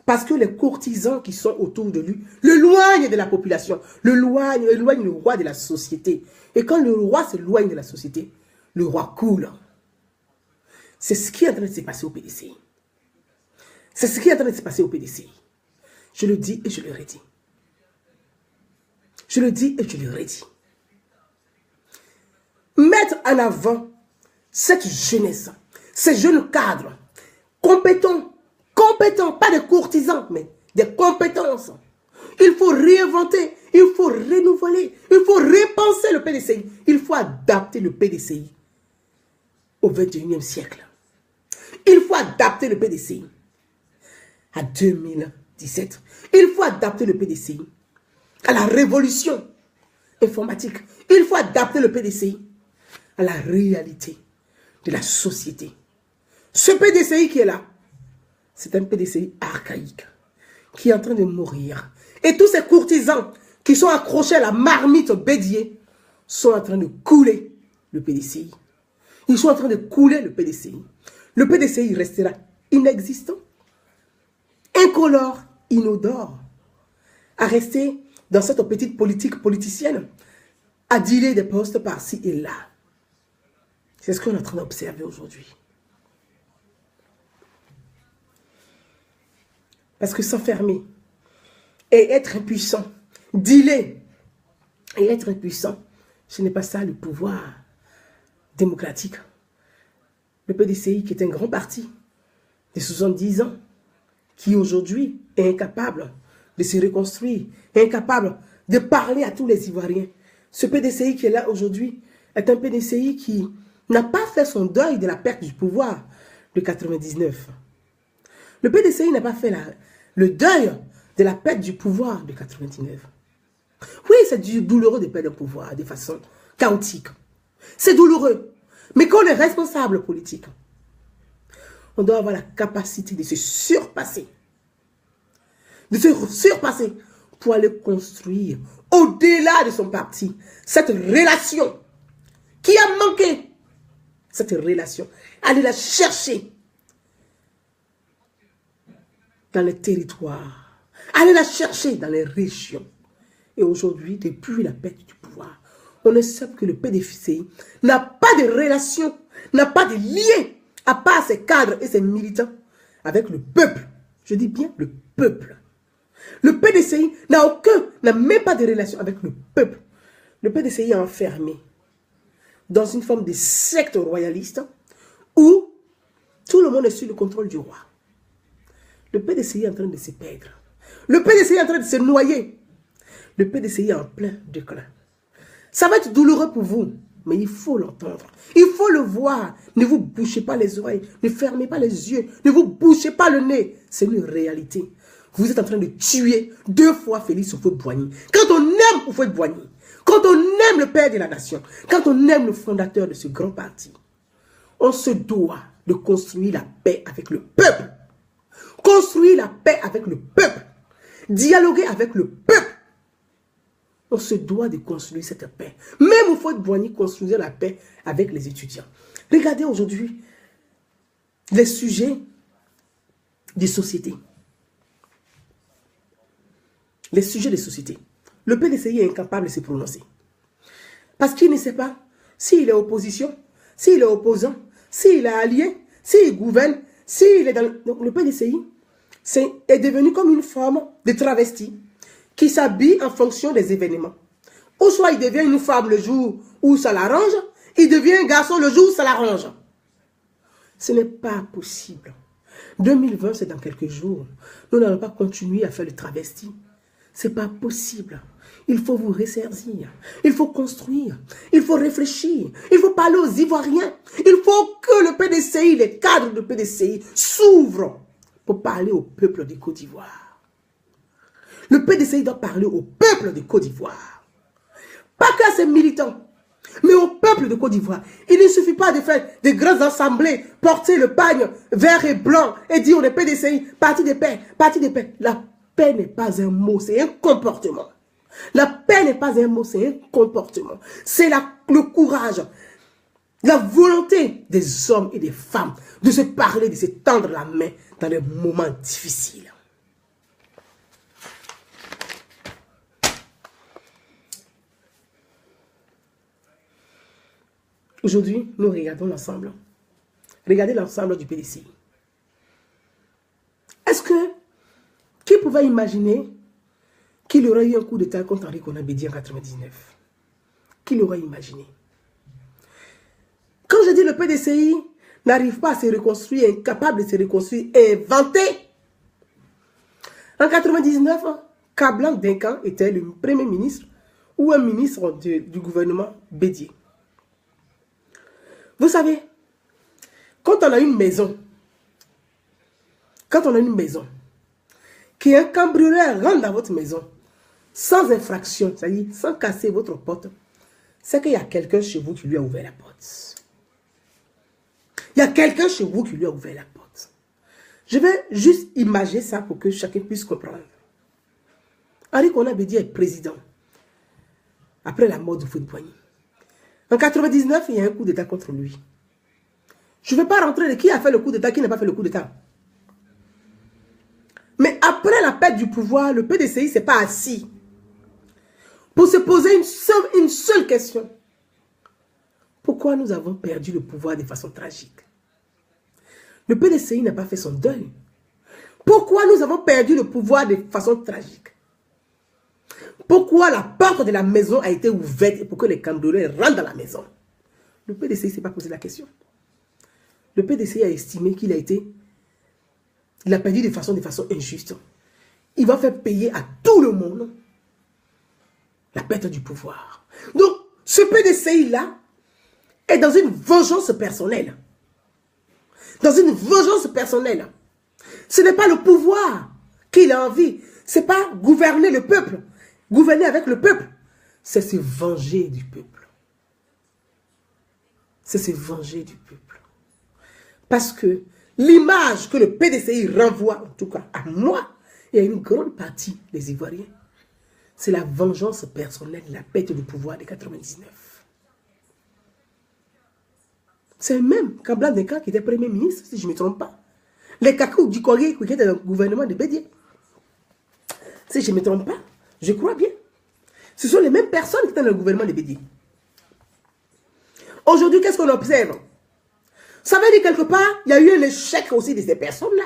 parce que les courtisans qui sont autour de lui l'éloignent de la population, éloignent le roi de la société. Et quand le roi s'éloigne de la société, le roi coule. C'est ce qui est en train de se passer au PDCI. C'est ce qui est en train de se passer au PDCI. Je le dis et je le redis. Je le dis et je le redis. Mettre en avant cette jeunesse, ces jeunes cadres, compétents, pas des courtisans, mais des compétences. Il faut réinventer, il faut renouveler, il faut repenser le PDCI. Il faut adapter le PDCI au 21e siècle. Il faut adapter le PDCI à 2017. Il faut adapter le PDCI à la révolution informatique. Il faut adapter le PDCI à la réalité de la société. Ce PDCI qui est là, c'est un PDCI archaïque qui est en train de mourir. Et tous ces courtisans qui sont accrochés à la marmite Bédier sont en train de couler le PDCI. Ils sont en train de couler le PDCI. Le PDCI restera inexistant, incolore, inodore, à rester dans cette petite politique politicienne, à dealer des postes par-ci et là. C'est ce qu'on est en train d'observer aujourd'hui. Parce que s'enfermer et être impuissant, dealer et être impuissant, ce n'est pas ça le pouvoir démocratique. Le PDCI, qui est un grand parti de 70 ans, qui aujourd'hui est incapable de se reconstruire, incapable de parler à tous les Ivoiriens. Ce PDCI qui est là aujourd'hui est un PDCI qui n'a pas fait son deuil de la perte du pouvoir de 99. Le PDCI n'a pas fait le deuil de la perte du pouvoir de 99. Oui, c'est douloureux de perdre le pouvoir de façon chaotique. C'est douloureux. Mais quand on est responsable politique, on doit avoir la capacité de se surpasser. De se surpasser pour aller construire au-delà de son parti cette relation qui a manqué. Cette relation, aller la chercher dans les territoires, aller la chercher dans les régions. Et aujourd'hui, depuis la perte du pouvoir, on observe que le PDCI n'a pas de relation, n'a pas de lien, à part ses cadres et ses militants, avec le peuple. Je dis bien le peuple. Le PDCI n'a même pas de relation avec le peuple. Le PDCI est enfermé dans une forme de secte royaliste où tout le monde est sous le contrôle du roi. Le PDCI est en train de se perdre. Le PDCI est en train de se noyer. Le PDCI est en plein déclin. Ça va être douloureux pour vous, mais il faut l'entendre. Il faut le voir. Ne vous bouchez pas les oreilles, ne fermez pas les yeux, ne vous bouchez pas le nez. C'est une réalité. Vous êtes en train de tuer 2 fois Félix Houphouët-Boigny. Quand on aime Houphouët-Boigny, quand on aime le père de la nation, quand on aime le fondateur de ce grand parti, on se doit de construire la paix avec le peuple. Construire la paix avec le peuple. Dialoguer avec le peuple. On se doit de construire cette paix. Même Houphouët-Boigny construisait la paix avec les étudiants. Regardez aujourd'hui les sujets des sociétés. Les sujets des sociétés. Le PDCI est incapable de se prononcer. Parce qu'il ne sait pas s'il est opposition, s'il est opposant, s'il est allié, s'il gouverne, s'il est dans... Donc le PDCI est devenu comme une forme de travesti qui s'habille en fonction des événements. Ou soit il devient une femme le jour où ça l'arrange, il devient un garçon le jour où ça l'arrange. Ce n'est pas possible. 2020, c'est dans quelques jours. Nous n'allons pas continuer à faire le travesti. Ce n'est pas possible. Il faut vous ressaisir. Il faut construire. Il faut réfléchir. Il faut parler aux Ivoiriens. Il faut que le PDCI, les cadres du PDCI, s'ouvrent pour parler au peuple de Côte d'Ivoire. Le PDCI doit parler au peuple de Côte d'Ivoire. Pas qu'à ses militants, mais au peuple de Côte d'Ivoire. Il ne suffit pas de faire des grandes assemblées, porter le pagne vert et blanc et dire on est PDCI, parti de paix, parti de paix. La paix n'est pas un mot, c'est un comportement. La paix n'est pas un mot, c'est un comportement. C'est le courage, la volonté des hommes et des femmes de se parler, de se tendre la main dans les moments difficiles. Aujourd'hui, nous regardons l'ensemble. Regardez l'ensemble du PDCI. Est-ce que, qui pouvait imaginer qu'il y aurait eu un coup d'État contre Henri Konan Bédié en 1999? Qui l'aurait imaginé? Quand je dis le PDCI n'arrive pas à se reconstruire, incapable de se reconstruire, inventé. En 1999, Kablan Dinkan était le premier ministre ou un ministre du gouvernement Bédié. Vous savez, quand on a une maison, qu'un cambrioleur rentre dans votre maison, sans infraction, c'est-à-dire sans casser votre porte, c'est qu'il y a quelqu'un chez vous qui lui a ouvert la porte. Il y a quelqu'un chez vous qui lui a ouvert la porte. Je vais juste imaginer ça pour que chacun puisse comprendre. Henri Konan Bédié est président après la mort de Houphouët-Boigny. En 1999, il y a un coup d'État contre lui. Je ne vais pas rentrer de qui a fait le coup d'État, qui n'a pas fait le coup d'État. Mais après la perte du pouvoir, le PDCI ne s'est pas assis pour se poser une seule question. Pourquoi nous avons perdu le pouvoir de façon tragique? Le PDCI n'a pas fait son deuil. Pourquoi nous avons perdu le pouvoir de façon tragique? Pourquoi la porte de la maison a été ouverte pour que les cambrioleurs rentrent dans la maison? Le PDCI ne s'est pas posé la question. Le PDCI a estimé qu'il a perdu de façon injuste. Il va faire payer à tout le monde la perte du pouvoir. Donc, ce PDCI-là est dans une vengeance personnelle. Dans une vengeance personnelle. Ce n'est pas le pouvoir qu'il a envie. Ce n'est pas gouverner le peuple. Gouverner avec le peuple. C'est se venger du peuple. C'est se venger du peuple. Parce que l'image que le PDCI renvoie, en tout cas à moi, et à une grande partie des Ivoiriens, c'est la vengeance personnelle, la perte du pouvoir de 1999. C'est même Kablan Dinkan qui était Premier ministre, si je ne me trompe pas. Les Kakou du Corée qui étaient dans le gouvernement de Bédié. Si je ne me trompe pas, je crois bien. Ce sont les mêmes personnes qui étaient dans le gouvernement de Bédié. Aujourd'hui, qu'est-ce qu'on observe? Ça veut dire quelque part, il y a eu un échec aussi de ces personnes-là.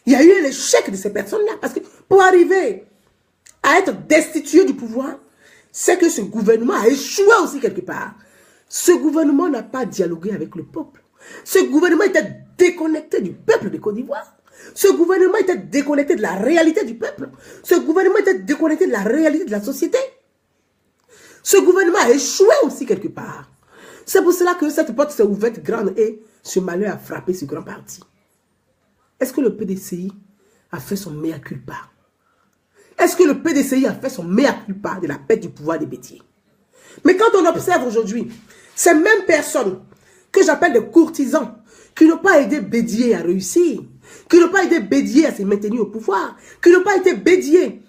Il y a eu un échec de ces personnes-là. Parce que pour arriver à être destitué du pouvoir, c'est que ce gouvernement a échoué aussi quelque part. Ce gouvernement n'a pas dialogué avec le peuple. Ce gouvernement était déconnecté du peuple de Côte d'Ivoire. Ce gouvernement était déconnecté de la réalité du peuple. Ce gouvernement était déconnecté de la réalité de la société. Ce gouvernement a échoué aussi quelque part. C'est pour cela que cette porte s'est ouverte grande et ce malheur a frappé ce grand parti. Est-ce que le PDCI a fait son mea culpa? Est-ce que le PDCI a fait son mea culpa de la perte du pouvoir des Bédié? Mais quand on observe aujourd'hui, ces mêmes personnes que j'appelle des courtisans, qui n'ont pas aidé Bédié à réussir, qui n'ont pas aidé Bédié à se maintenir au pouvoir, qui n'ont pas été Bédié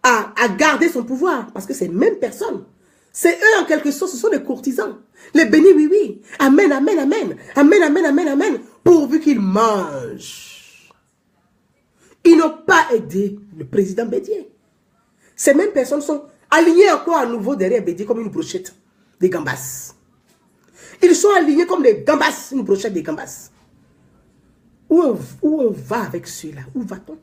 à garder son pouvoir, parce que ces mêmes personnes, c'est eux en quelque sorte, ce sont des courtisans. Les bénis, oui, oui. Amen, amen, amen. Amen, amen, amen, amen. Pourvu qu'ils mangent. Ils n'ont pas aidé le président Bédié. Ces mêmes personnes sont alignées encore à nouveau derrière Bédié comme une brochette des gambas. Ils sont alignés comme des gambas, une brochette des gambas. Où on va avec ceux-là? Où va-t-on?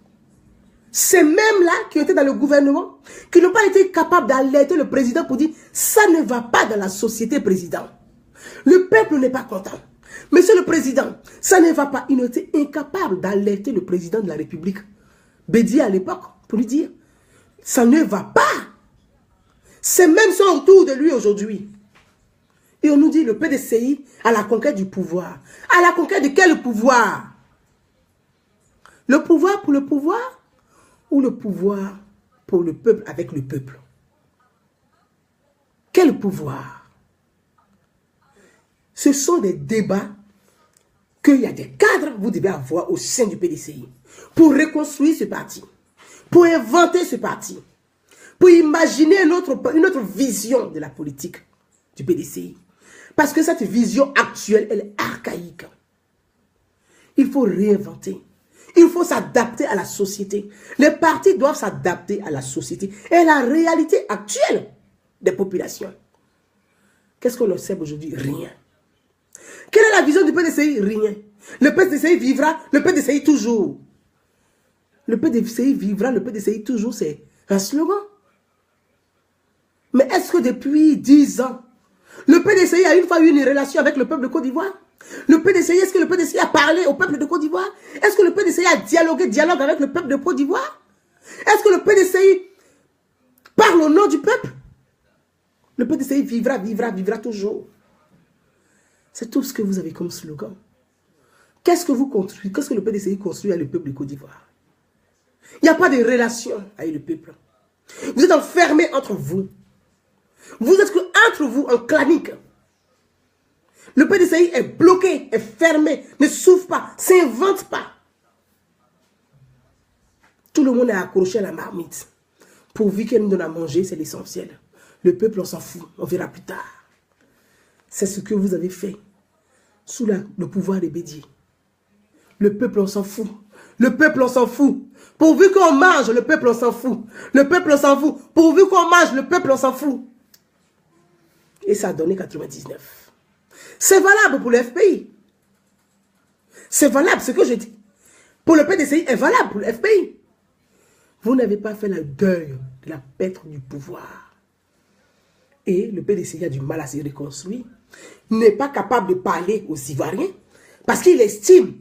Ces mêmes-là qui étaient dans le gouvernement, qui n'ont pas été capables d'alerter le président pour dire ça ne va pas dans la société, président. Le peuple n'est pas content. Monsieur le président, ça ne va pas. Ils ont été incapables d'alerter le président de la République, Bédié à l'époque, pour lui dire ça ne va pas. Ces mêmes sont autour de lui aujourd'hui. Et on nous dit le PDCI à la conquête du pouvoir. À la conquête de quel pouvoir? Le pouvoir pour le pouvoir ou le pouvoir pour le peuple avec le peuple? Quel pouvoir? Ce sont des débats qu'il y a des cadres que vous devez avoir au sein du PDCI pour reconstruire ce parti, pour inventer ce parti, pour imaginer une autre vision de la politique du PDCI. Parce que cette vision actuelle, elle est archaïque. Il faut réinventer. Il faut s'adapter à la société. Les partis doivent s'adapter à la société et à la réalité actuelle des populations. Qu'est-ce qu'on observe aujourd'hui? Rien. Quelle est la vision du PDCI? Rien. Le PDCI vivra, le PDCI toujours. Le PDCI vivra, le PDCI toujours, c'est un slogan. Mais est-ce que depuis 10 ans, le PDCI a une fois eu une relation avec le peuple de Côte d'Ivoire? Le PDCI, est-ce que le PDCI a parlé au peuple de Côte d'Ivoire? Est-ce que le PDCI a dialogue avec le peuple de Côte d'Ivoire? Est-ce que le PDCI parle au nom du peuple? Le PDCI vivra, vivra, vivra toujours. C'est tout ce que vous avez comme slogan. Qu'est-ce que vous construisez? Qu'est-ce que le PDCI construit avec le peuple de Côte d'Ivoire? Il n'y a pas de relation avec le peuple. Vous êtes enfermés entre vous. Vous êtes entre vous en clanique. Le PDCI est bloqué, est fermé, ne s'ouvre pas, ne s'invente pas. Tout le monde est accroché à la marmite. Pourvu qu'elle nous donne à manger, c'est l'essentiel. Le peuple, on s'en fout, on verra plus tard. C'est ce que vous avez fait sous le pouvoir des Bédié. Le peuple, on s'en fout. Le peuple, on s'en fout. Pourvu qu'on mange, le peuple, on s'en fout. Le peuple, on s'en fout. Pourvu qu'on mange, le peuple, on s'en fout. Et ça a donné 99. C'est valable pour le FPI. C'est valable, ce que je dis. Pour le PDCI est valable pour le FPI. Vous n'avez pas fait le deuil de la perte du pouvoir. Et le PDCI a du mal à se reconstruire. Il n'est pas capable de parler aux Ivoiriens parce qu'il estime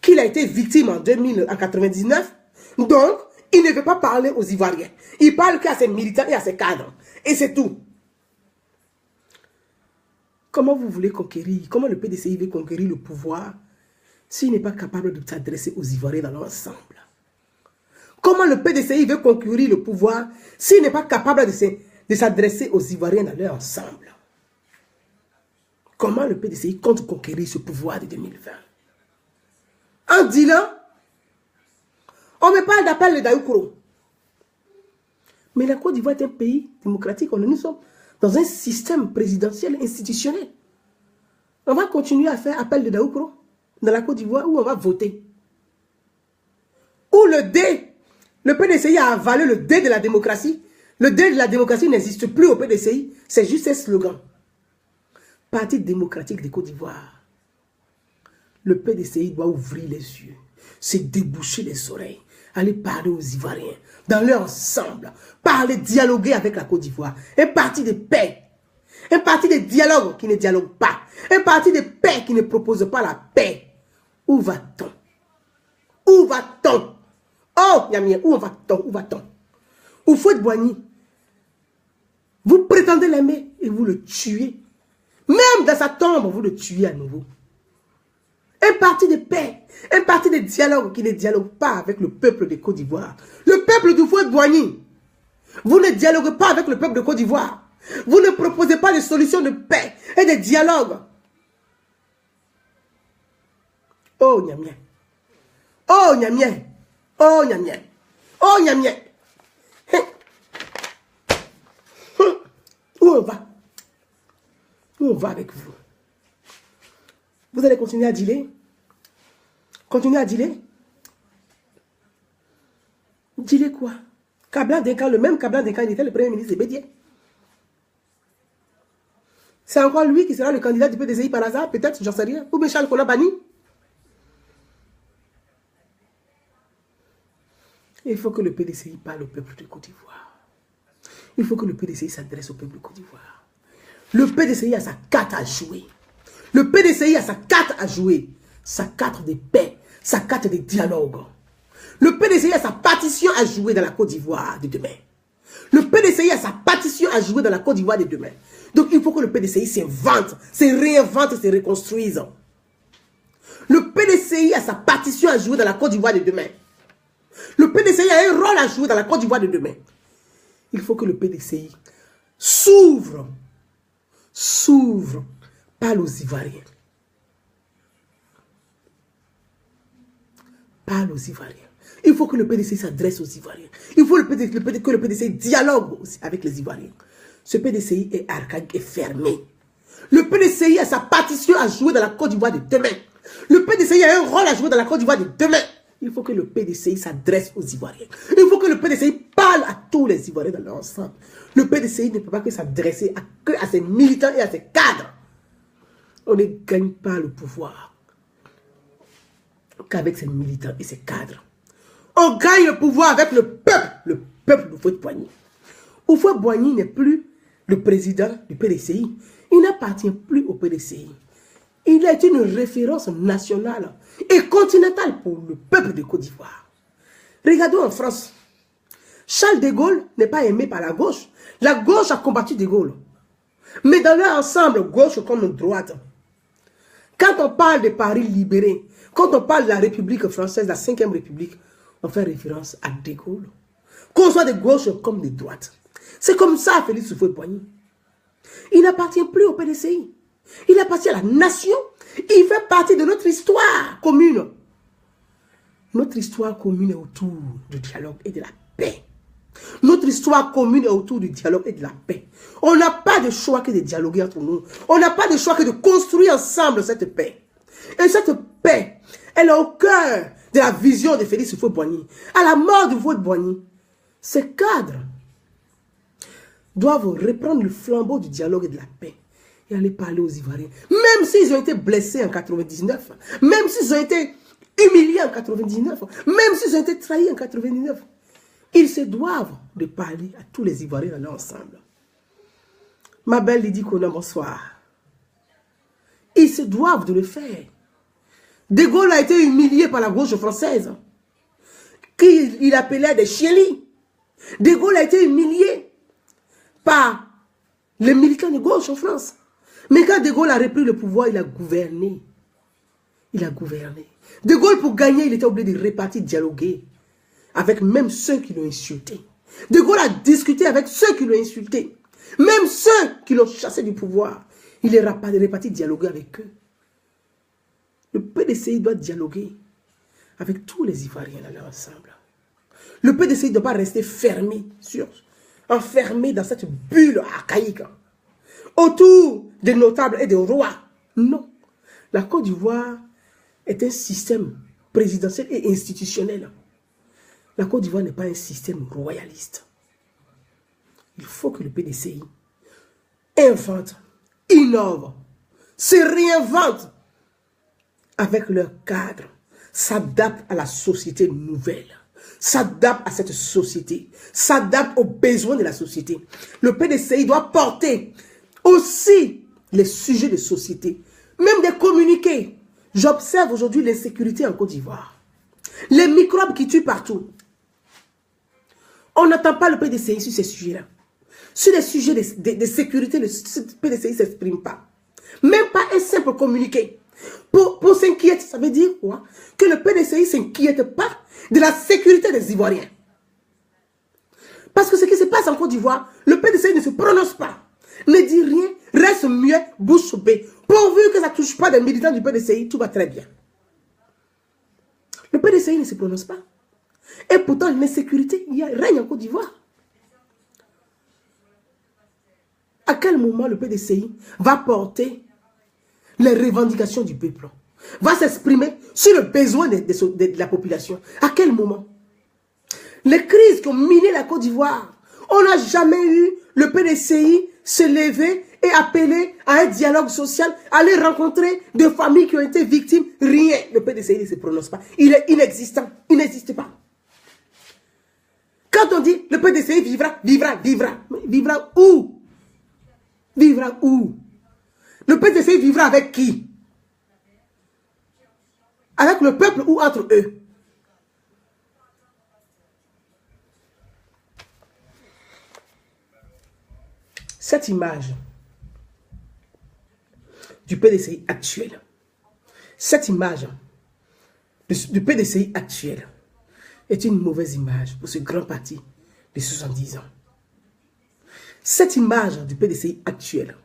qu'il a été victime en 1999. Donc, il ne veut pas parler aux Ivoiriens. Il parle qu'à ses militants et à ses cadres. Et c'est tout. Comment vous voulez conquérir? Comment le PDCI veut conquérir le pouvoir s'il n'est pas capable de s'adresser aux Ivoiriens dans l'ensemble? Comment le PDCI veut conquérir le pouvoir s'il n'est pas capable de s'adresser aux Ivoiriens dans leur ensemble? Comment le PDCI compte conquérir ce pouvoir de 2020? En disant, on me parle d'appel de Daoukro. Mais la Côte d'Ivoire est un pays démocratique. Nous sommes dans un système présidentiel institutionnel. On va continuer à faire appel de Daoukro dans la Côte d'Ivoire où on va voter. Où le D, le PDCI a avalé le D de la démocratie. Le D de la démocratie n'existe plus au PDCI. C'est juste un slogan. Parti démocratique de Côte d'Ivoire. Le PDCI doit ouvrir les yeux, se déboucher les oreilles, aller parler aux Ivoiriens, dans leur ensemble, parler, dialoguer avec la Côte d'Ivoire. Un parti de paix, un parti de dialogue qui ne dialogue pas, un parti de paix qui ne propose pas la paix. Où va-t-on? Où va-t-on? Oh, Yamien, où va-t-on? Où va-t-on? Où Houphouët-Boigny, vous prétendez l'aimer et vous le tuez. Même dans sa tombe, vous le tuez à nouveau. Un parti de paix, un parti de dialogue qui ne dialogue pas avec le peuple de Côte d'Ivoire. Le peuple de Houphouët-Boigny, vous ne dialoguez pas avec le peuple de Côte d'Ivoire. Vous ne proposez pas de solutions de paix et de dialogue. Oh, Niamien. Oh, Niamien. Oh, Niamien. Oh, Niamien. Où on va? Où on va avec vous? Vous allez continuer à dealer? Continuer à dealer? Dealer quoi? Kabla Denka, le même Kabla Denka, il était le premier ministre de Bédié. C'est encore lui qui sera le candidat du PDCI par hasard, peut-être, j'en sais rien. Ou bien Charles Kola Bani. Il faut que le PDCI parle au peuple de Côte d'Ivoire. Il faut que le PDCI s'adresse au peuple de Côte d'Ivoire. Le PDCI a sa carte à jouer. Le PDCI a sa carte à jouer. Sa carte de paix, sa carte de dialogue. Le PDCI a sa partition à jouer dans la Côte d'Ivoire de demain. Le PDCI a sa partition à jouer dans la Côte d'Ivoire de demain. Donc il faut que le PDCI s'invente, se réinvente, se reconstruise. Le PDCI a sa partition à jouer dans la Côte d'Ivoire de demain. Le PDCI a un rôle à jouer dans la Côte d'Ivoire de demain. Il faut que le PDCI s'ouvre, parle aux Ivoiriens. Parle aux Ivoiriens. Il faut que le PDCI s'adresse aux Ivoiriens. Il faut que le PDCI dialogue aussi avec les Ivoiriens. Ce PDCI est archaïque et fermé. Le PDCI a sa partition à jouer dans la Côte d'Ivoire de demain. Le PDCI a un rôle à jouer dans la Côte d'Ivoire de demain. Il faut que le PDCI s'adresse aux Ivoiriens. Il faut que le PDCI parle à tous les Ivoiriens dans leur ensemble. Le PDCI ne peut pas que s'adresser à ses militants et à ses cadres. On ne gagne pas le pouvoir qu'avec ses militants et ses cadres. On gagne le pouvoir avec le peuple d'Houphouët-Boigny. Houphouët-Boigny n'est plus le président du PDCI. Il n'appartient plus au PDCI. Il est une référence nationale et continentale pour le peuple de Côte d'Ivoire. Regardons en France. Charles de Gaulle n'est pas aimé par la gauche. La gauche a combattu de Gaulle. Mais dans leur ensemble, gauche comme droite, quand on parle de Paris libéré, quand on parle de la République française, la 5e République, on fait référence à de Gaulle. Qu'on soit de gauche comme de droite. C'est comme ça Félix Houphouët-Boigny. Il n'appartient plus au PDCI. Il appartient à la nation. Il fait partie de notre histoire commune. Notre histoire commune est autour du dialogue et de la paix. Notre histoire commune est autour du dialogue et de la paix. On n'a pas de choix que de dialoguer entre nous. On n'a pas de choix que de construire ensemble cette paix. Et cette paix, elle est au cœur de la vision de Félix Houphouët-Boigny. À la mort de Houphouët-Boigny, ces cadres doivent reprendre le flambeau du dialogue et de la paix et aller parler aux Ivoiriens. Même s'ils ont été blessés en 99, même s'ils ont été humiliés en 99, même s'ils ont été trahis en 99, ils se doivent de parler à tous les Ivoiriens dans leur ensemble. Ma belle Lydie Kona, bonsoir. Ils se doivent de le faire. De Gaulle a été humilié par la gauche française, qu'il appelait des chienlits. De Gaulle a été humilié par les militants de gauche en France. Mais quand De Gaulle a repris le pouvoir, il a gouverné. Il a gouverné. De Gaulle, pour gagner, il était obligé de répartir, dialoguer avec même ceux qui l'ont insulté. De Gaulle a discuté avec ceux qui l'ont insulté. Même ceux qui l'ont chassé du pouvoir. Il est réparti, dialoguer avec eux. Le PDCI doit dialoguer avec tous les Ivoiriens dans leur ensemble. Le PDCI ne doit pas rester fermé, enfermé dans cette bulle archaïque, autour des notables et des rois. Non. La Côte d'Ivoire est un système présidentiel et institutionnel. La Côte d'Ivoire n'est pas un système royaliste. Il faut que le PDCI invente, innove, se réinvente avec leur cadre, s'adapte à la société nouvelle, s'adapte à cette société, s'adapte aux besoins de la société. Le PDCI doit porter aussi les sujets de société, même des communiqués. J'observe aujourd'hui l'insécurité en Côte d'Ivoire. Les microbes qui tuent partout. On n'entend pas le PDCI sur ces sujets-là. Sur les sujets de sécurité, le PDCI ne s'exprime pas. Même pas un simple communiqué. Pour s'inquiéter, ça veut dire quoi? Que le PDCI ne s'inquiète pas de la sécurité des Ivoiriens. Parce que ce qui se passe en Côte d'Ivoire, le PDCI ne se prononce pas. Ne dit rien, reste muet, bouche bée. Pourvu que ça ne touche pas des militants du PDCI, tout va très bien. Le PDCI ne se prononce pas. Et pourtant, l'insécurité règne en Côte d'Ivoire. À quel moment le PDCI va porter les revendications du peuple, va s'exprimer sur le besoin de la population? À quel moment? Les crises qui ont miné la Côte d'Ivoire, on n'a jamais eu le PDCI se lever et appeler à un dialogue social, aller rencontrer des familles qui ont été victimes. Rien. Le PDCI ne se prononce pas. Il est inexistant. Il n'existe pas. Quand on dit le PDCI vivra, mais vivra où? Vivra où? Le PDCI vivra avec qui? Avec le peuple ou entre eux? Cette image du PDCI actuel, cette image du PDCI actuel est une mauvaise image pour ce grand parti de 70 ans. Cette image du PDCI actuel,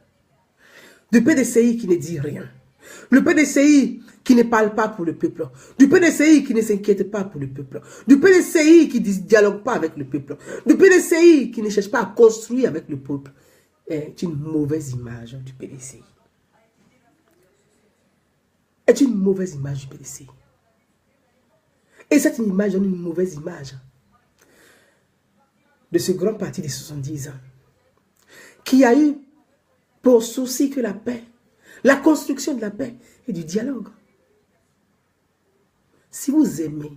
du PDCI qui ne dit rien, le PDCI qui ne parle pas pour le peuple, du PDCI qui ne s'inquiète pas pour le peuple, du PDCI qui ne dialogue pas avec le peuple, du PDCI qui ne cherche pas à construire avec le peuple, est une mauvaise image du PDCI. Est une mauvaise image du PDCI. Et cette image donne une mauvaise image de ce grand parti des 70 ans qui a eu pour souci que la paix, la construction de la paix et du dialogue. Si vous aimez,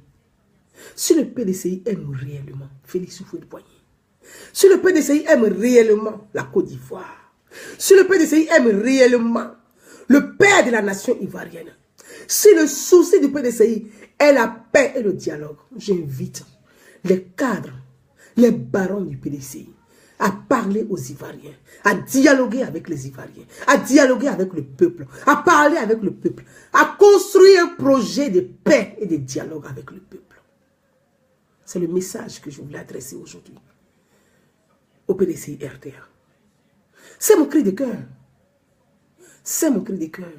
si le PDCI aime réellement Félix Houphouët-Boigny, si le PDCI aime réellement la Côte d'Ivoire, si le PDCI aime réellement le père de la nation ivoirienne, si le souci du PDCI est la paix et le dialogue, j'invite les cadres, les barons du PDCI à parler aux Ivoiriens, à dialoguer avec les Ivoiriens, à dialoguer avec le peuple, à parler avec le peuple, à construire un projet de paix et de dialogue avec le peuple. C'est le message que je voulais adresser aujourd'hui au PDCI RDA. C'est mon cri de cœur. C'est mon cri de cœur.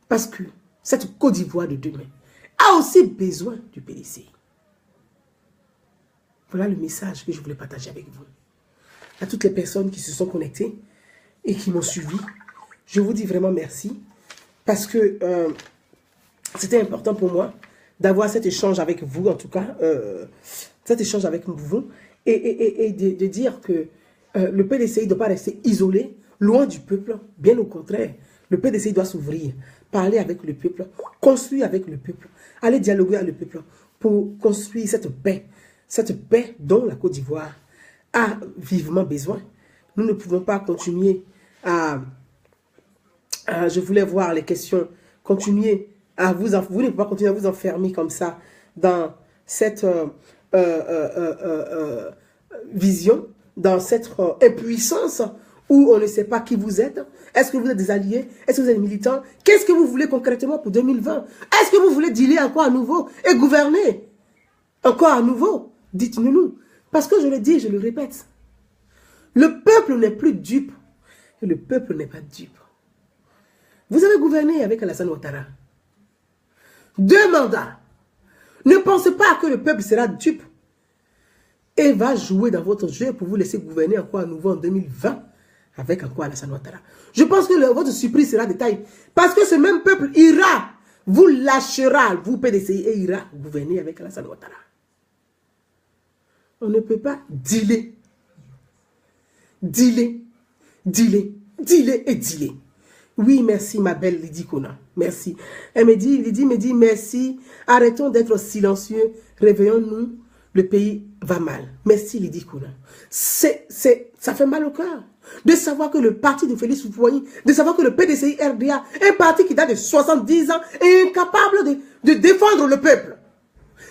Parce que cette Côte d'Ivoire de demain a aussi besoin du PDCI. Voilà le message que je voulais partager avec vous. À toutes les personnes qui se sont connectées et qui m'ont suivi, je vous dis vraiment merci. Parce que c'était important pour moi d'avoir cet échange avec vous, en tout cas, cet échange avec vous, et de dire que le PDCI ne doit pas rester isolé, loin du peuple. Bien au contraire, le PDCI doit s'ouvrir, parler avec le peuple, construire avec le peuple, aller dialoguer avec le peuple pour construire cette paix dont la Côte d'Ivoire a vivement besoin. Nous ne pouvons pas continuer je voulais voir les questions, continuer à vous ne pouvez pas continuer à vous enfermer comme ça dans cette vision, dans cette impuissance où on ne sait pas qui vous êtes. Est-ce que vous êtes des alliés? Est-ce que vous êtes militants? Qu'est-ce que vous voulez concrètement pour 2020? Est-ce que vous voulez dealer encore à nouveau et gouverner encore à nouveau? Dites-nous. Parce que je le dis et je le répète. Le peuple n'est plus dupe. Et le peuple n'est pas dupe. Vous avez gouverné avec Alassane Ouattara. 2 mandats. Ne pensez pas que le peuple sera dupe et va jouer dans votre jeu pour vous laisser gouverner encore à nouveau en 2020 avec encore Alassane Ouattara. Je pense que votre surprise sera de taille. Parce que ce même peuple ira, vous lâchera, vous PDCI, et ira gouverner avec Alassane Ouattara. On ne peut pas dealer. Dealer, dealer, dealer et dealer. Oui, merci ma belle Lydie Kona. Merci. Elle me dit, Lydie me dit merci. Arrêtons d'être silencieux. Réveillons-nous. Le pays va mal. Merci Lydie Kona. Ça fait mal au cœur de savoir que le parti de Félix Houphouët-Boigny, de savoir que le PDCI RDA, un parti qui date de 70 ans, est incapable de défendre le peuple.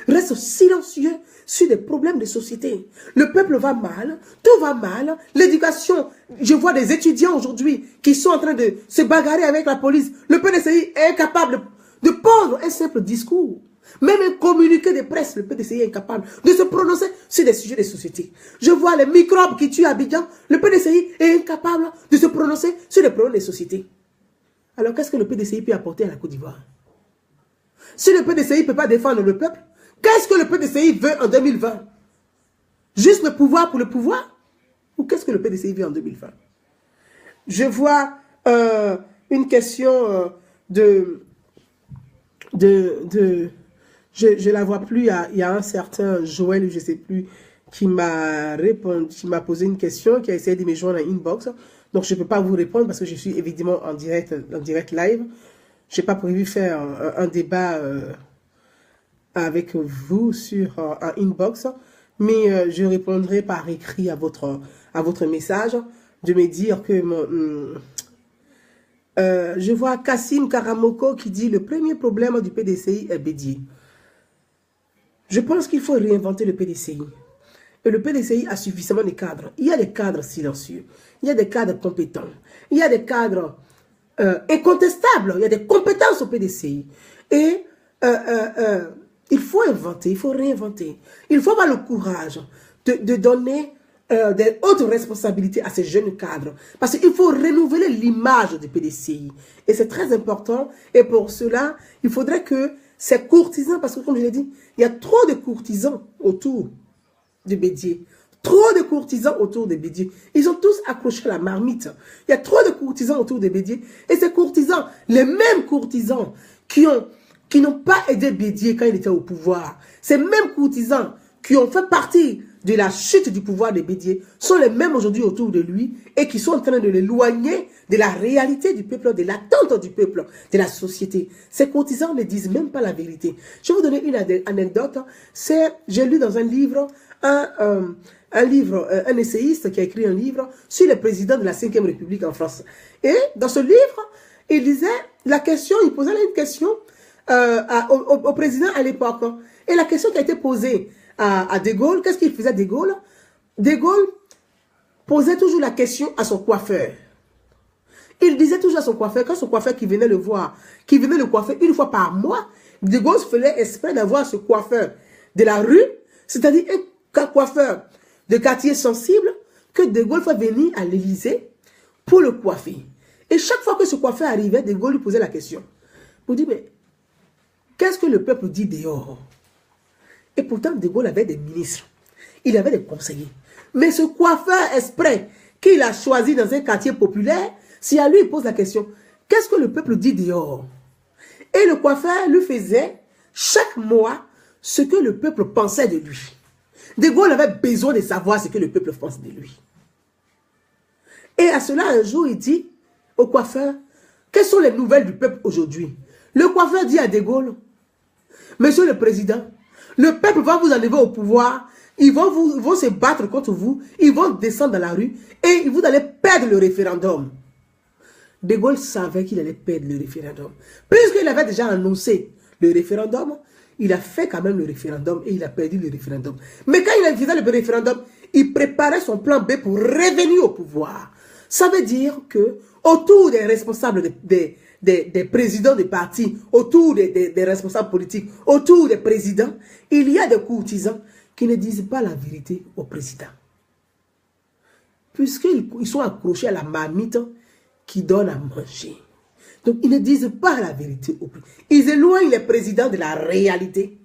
Reste silencieux sur des problèmes de société. Le peuple va mal, tout va mal. L'éducation, je vois des étudiants aujourd'hui qui sont en train de se bagarrer avec la police. Le PDCI est incapable de pondre un simple discours. Même un communiqué de presse, le PDCI est incapable de se prononcer sur des sujets de société. Je vois les microbes qui tuent Abidjan. Le PDCI est incapable de se prononcer sur les problèmes de société. Alors qu'est-ce que le PDCI peut apporter à la Côte d'Ivoire? Si le PDCI ne peut pas défendre le peuple, qu'est-ce que le PDCI veut en 2020? Juste le pouvoir pour le pouvoir? Ou qu'est-ce que le PDCI veut en 2020? Je vois une question je la vois plus, il y a un certain Joël, je ne sais plus, qui m'a répondu, qui m'a posé une question, qui a essayé de me joindre en inbox. Donc je ne peux pas vous répondre parce que je suis évidemment en direct live. Je n'ai pas prévu faire un débat avec vous sur un inbox. mais je répondrai par écrit à votre message, de me dire que je vois Kassim Karamoko qui dit le premier problème du PDCI est Bédié. Je pense qu'il faut réinventer le PDCI. Et le PDCI a suffisamment de cadres. Il y a des cadres silencieux, il y a des cadres compétents, il y a des cadres incontestables, il y a des compétences au PDCI. Et il faut inventer, il faut réinventer. Il faut avoir le courage de donner des hautes responsabilités à ces jeunes cadres. Parce qu'il faut renouveler l'image du PDCI. Et c'est très important. Et pour cela, il faudrait que ces courtisans, parce que comme je l'ai dit, il y a trop de courtisans autour de Bédié. Trop de courtisans autour de Bédié. Ils sont tous accrochés à la marmite. Il y a trop de courtisans autour de Bédié. Et ces courtisans, les mêmes courtisans qui n'ont pas aidé Bédié quand il était au pouvoir, ces mêmes courtisans qui ont fait partie de la chute du pouvoir de Bédié, sont les mêmes aujourd'hui autour de lui et qui sont en train de l'éloigner de la réalité du peuple, de l'attente du peuple, de la société. Ces courtisans ne disent même pas la vérité. Je vais vous donner une anecdote. J'ai lu dans un livre, un essayiste qui a écrit un livre sur le président de la 5e République en France. Et dans ce livre, il disait la question, il posait une question au président à l'époque. Et la question qui a été posée à De Gaulle, qu'est-ce qu'il faisait De Gaulle? De Gaulle posait toujours la question à son coiffeur. Il disait toujours à son coiffeur, quand son coiffeur qui venait le voir, qui venait le coiffer une fois par mois, De Gaulle faisait exprès d'avoir ce coiffeur de la rue, c'est-à-dire un coiffeur de quartier sensible, que De Gaulle fait venir à l'Élysée pour le coiffer. Et chaque fois que ce coiffeur arrivait, De Gaulle lui posait la question. Pour dire, mais qu'est-ce que le peuple dit dehors? Et pourtant, De Gaulle avait des ministres. Il avait des conseillers. Mais ce coiffeur exprès qu'il a choisi dans un quartier populaire, si à lui il pose la question, qu'est-ce que le peuple dit dehors? Et le coiffeur lui faisait chaque mois ce que le peuple pensait de lui. De Gaulle avait besoin de savoir ce que le peuple pense de lui. Et à cela, un jour, il dit au coiffeur, quelles sont les nouvelles du peuple aujourd'hui? Le coiffeur dit à De Gaulle, Monsieur le Président, le peuple va vous enlever au pouvoir, ils vont se battre contre vous, ils vont descendre dans la rue et vous allez perdre le référendum. De Gaulle savait qu'il allait perdre le référendum. Puisqu'il avait déjà annoncé le référendum, il a fait quand même le référendum et il a perdu le référendum. Mais quand il a fait le référendum, il préparait son plan B pour revenir au pouvoir. Ça veut dire que autour des responsables des présidents des partis, autour des responsables politiques, autour des présidents, il y a des courtisans qui ne disent pas la vérité au président. Puisqu'ils sont accrochés à la marmite qui donne à manger. Donc, ils ne disent pas la vérité au président. Ils éloignent les présidents de la réalité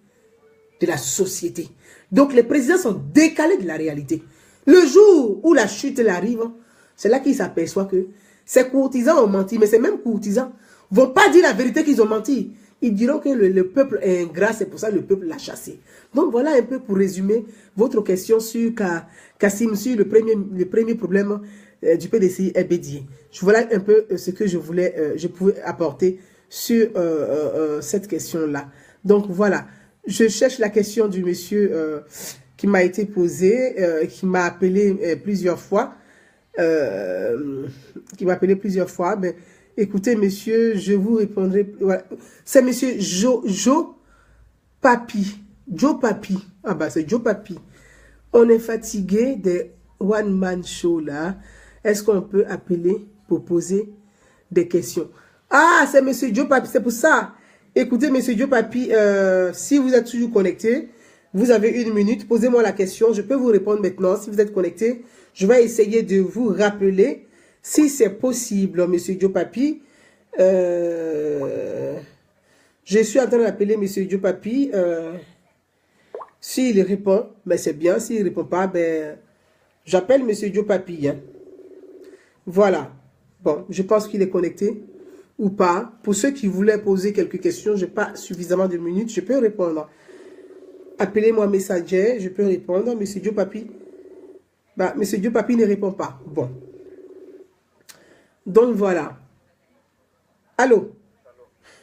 de la société. Donc, les présidents sont décalés de la réalité. Le jour où la chute arrive, c'est là qu'ils s'aperçoivent que ces courtisans ont menti, mais ces mêmes courtisans ne vont pas dire la vérité qu'ils ont menti. Ils diront que le peuple est ingrat, c'est pour ça que le peuple l'a chassé. Donc voilà un peu pour résumer votre question sur Kassim, sur le premier problème du PDCI est Bédié. Voilà un peu ce que je pouvais apporter sur cette question-là. Donc voilà, je cherche la question du monsieur qui m'a été posée, qui m'a appelé plusieurs fois. Mais écoutez, monsieur, je vous répondrai. Voilà. C'est monsieur Joe Papi. Ah bah, c'est Joe Papi. On est fatigué des one-man show là. Est-ce qu'on peut appeler pour poser des questions? Ah, c'est monsieur Joe Papi, c'est pour ça. Écoutez, monsieur Joe Papi, si vous êtes toujours connecté, vous avez 1 minute, posez-moi la question. Je peux vous répondre maintenant. Si vous êtes connecté, je vais essayer de vous rappeler si c'est possible, monsieur Joe Papi. Je suis en train d'appeler monsieur Joe Papi. S'il répond, ben c'est bien. S'il ne répond pas, ben j'appelle monsieur Joe Papi. Hein. Voilà. Bon, je pense qu'il est connecté ou pas. Pour ceux qui voulaient poser quelques questions, je n'ai pas suffisamment de minutes. Je peux répondre. Appelez-moi Messenger, je peux répondre. Monsieur Joe Papi. Bah, monsieur Joe Papi ne répond pas. Bon. Donc voilà. Allô?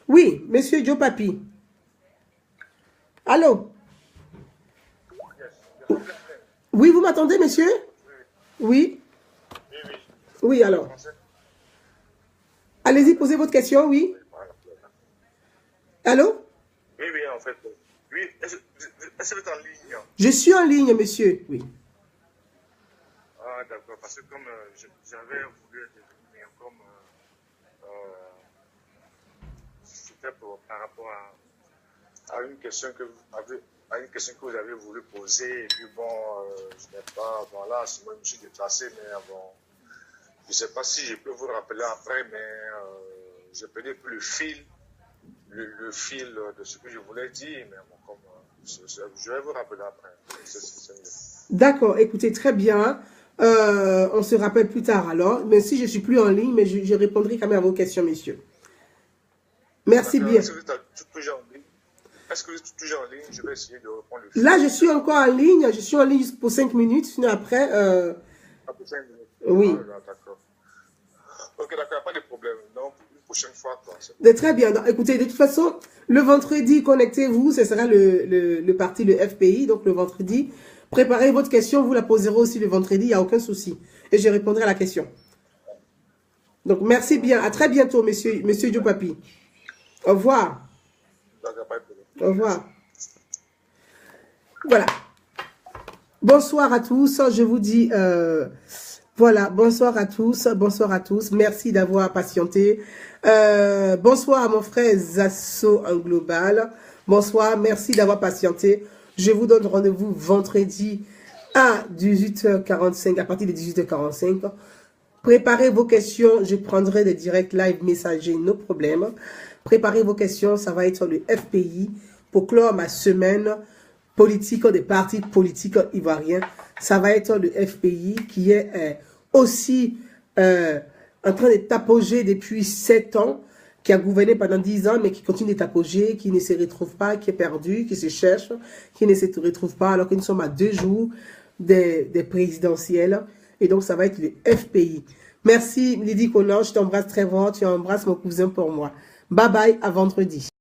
Oui, monsieur Joe Papi. Allô? Oui, vous m'entendez, monsieur? Oui. Oui, oui. Oui, alors. Allez-y, posez votre question, oui. Allô? Oui, oui, en fait. Oui, est-ce que vous êtes en ligne? Je suis en ligne, monsieur. Oui. Ah, d'accord, parce que comme j'avais voulu intervenir, comme c'était par rapport à une question que vous avez voulu poser, et puis bon, je n'ai pas, bon là, moi je me suis déplacé, mais bon, je ne sais pas si je peux vous rappeler après, mais je peux dire que le fil de ce que je voulais dire, mais bon, comme je vais vous rappeler après. D'accord, écoutez, très bien. On se rappelle plus tard alors. Mais si je suis plus en ligne, mais je répondrai quand même à vos questions, messieurs. Merci bien. Est-ce que vous êtes toujours en ligne? Est-ce que vous êtes toujours en ligne? Je vais essayer de reprendre le fil. Là, je suis encore en ligne. Je suis en ligne pour 5 minutes. Sinon, après... Pour 5 minutes. Oui. Ah, d'accord. Ok, d'accord, pas de problème. Donc, une prochaine fois, quoi. Très bien. Donc, écoutez, de toute façon, le vendredi, connectez-vous. Ce sera le parti, le FPI. Donc, le vendredi, préparez votre question. Vous la poserez aussi le vendredi. Il n'y a aucun souci. Et je répondrai à la question. Donc, merci bien. À très bientôt, monsieur Joe Papi. Au revoir. D'accord, pas de problème. Au revoir. Voilà. Bonsoir à tous. Je vous dis... voilà, bonsoir à tous, bonsoir à tous. Merci d'avoir patienté. Bonsoir à mon frère Zasso en global. Bonsoir, merci d'avoir patienté. Je vous donne rendez-vous vendredi à 18h45, à partir de 18h45. Préparez vos questions, je prendrai des directs live messagers, nos problèmes. Préparez vos questions, ça va être le FPI pour clore ma semaine politique des partis politiques ivoiriens. Ça va être le FPI qui est aussi en train de tapoger depuis 7 ans, qui a gouverné pendant 10 ans, mais qui continue de tapoger, qui ne se retrouve pas, qui est perdu, qui se cherche, qui ne se retrouve pas, alors que nous sommes à 2 jours des présidentielles. Et donc, ça va être le FPI. Merci, Lydie Conan, je t'embrasse très fort, tu embrasses mon cousin pour moi. Bye bye, à vendredi.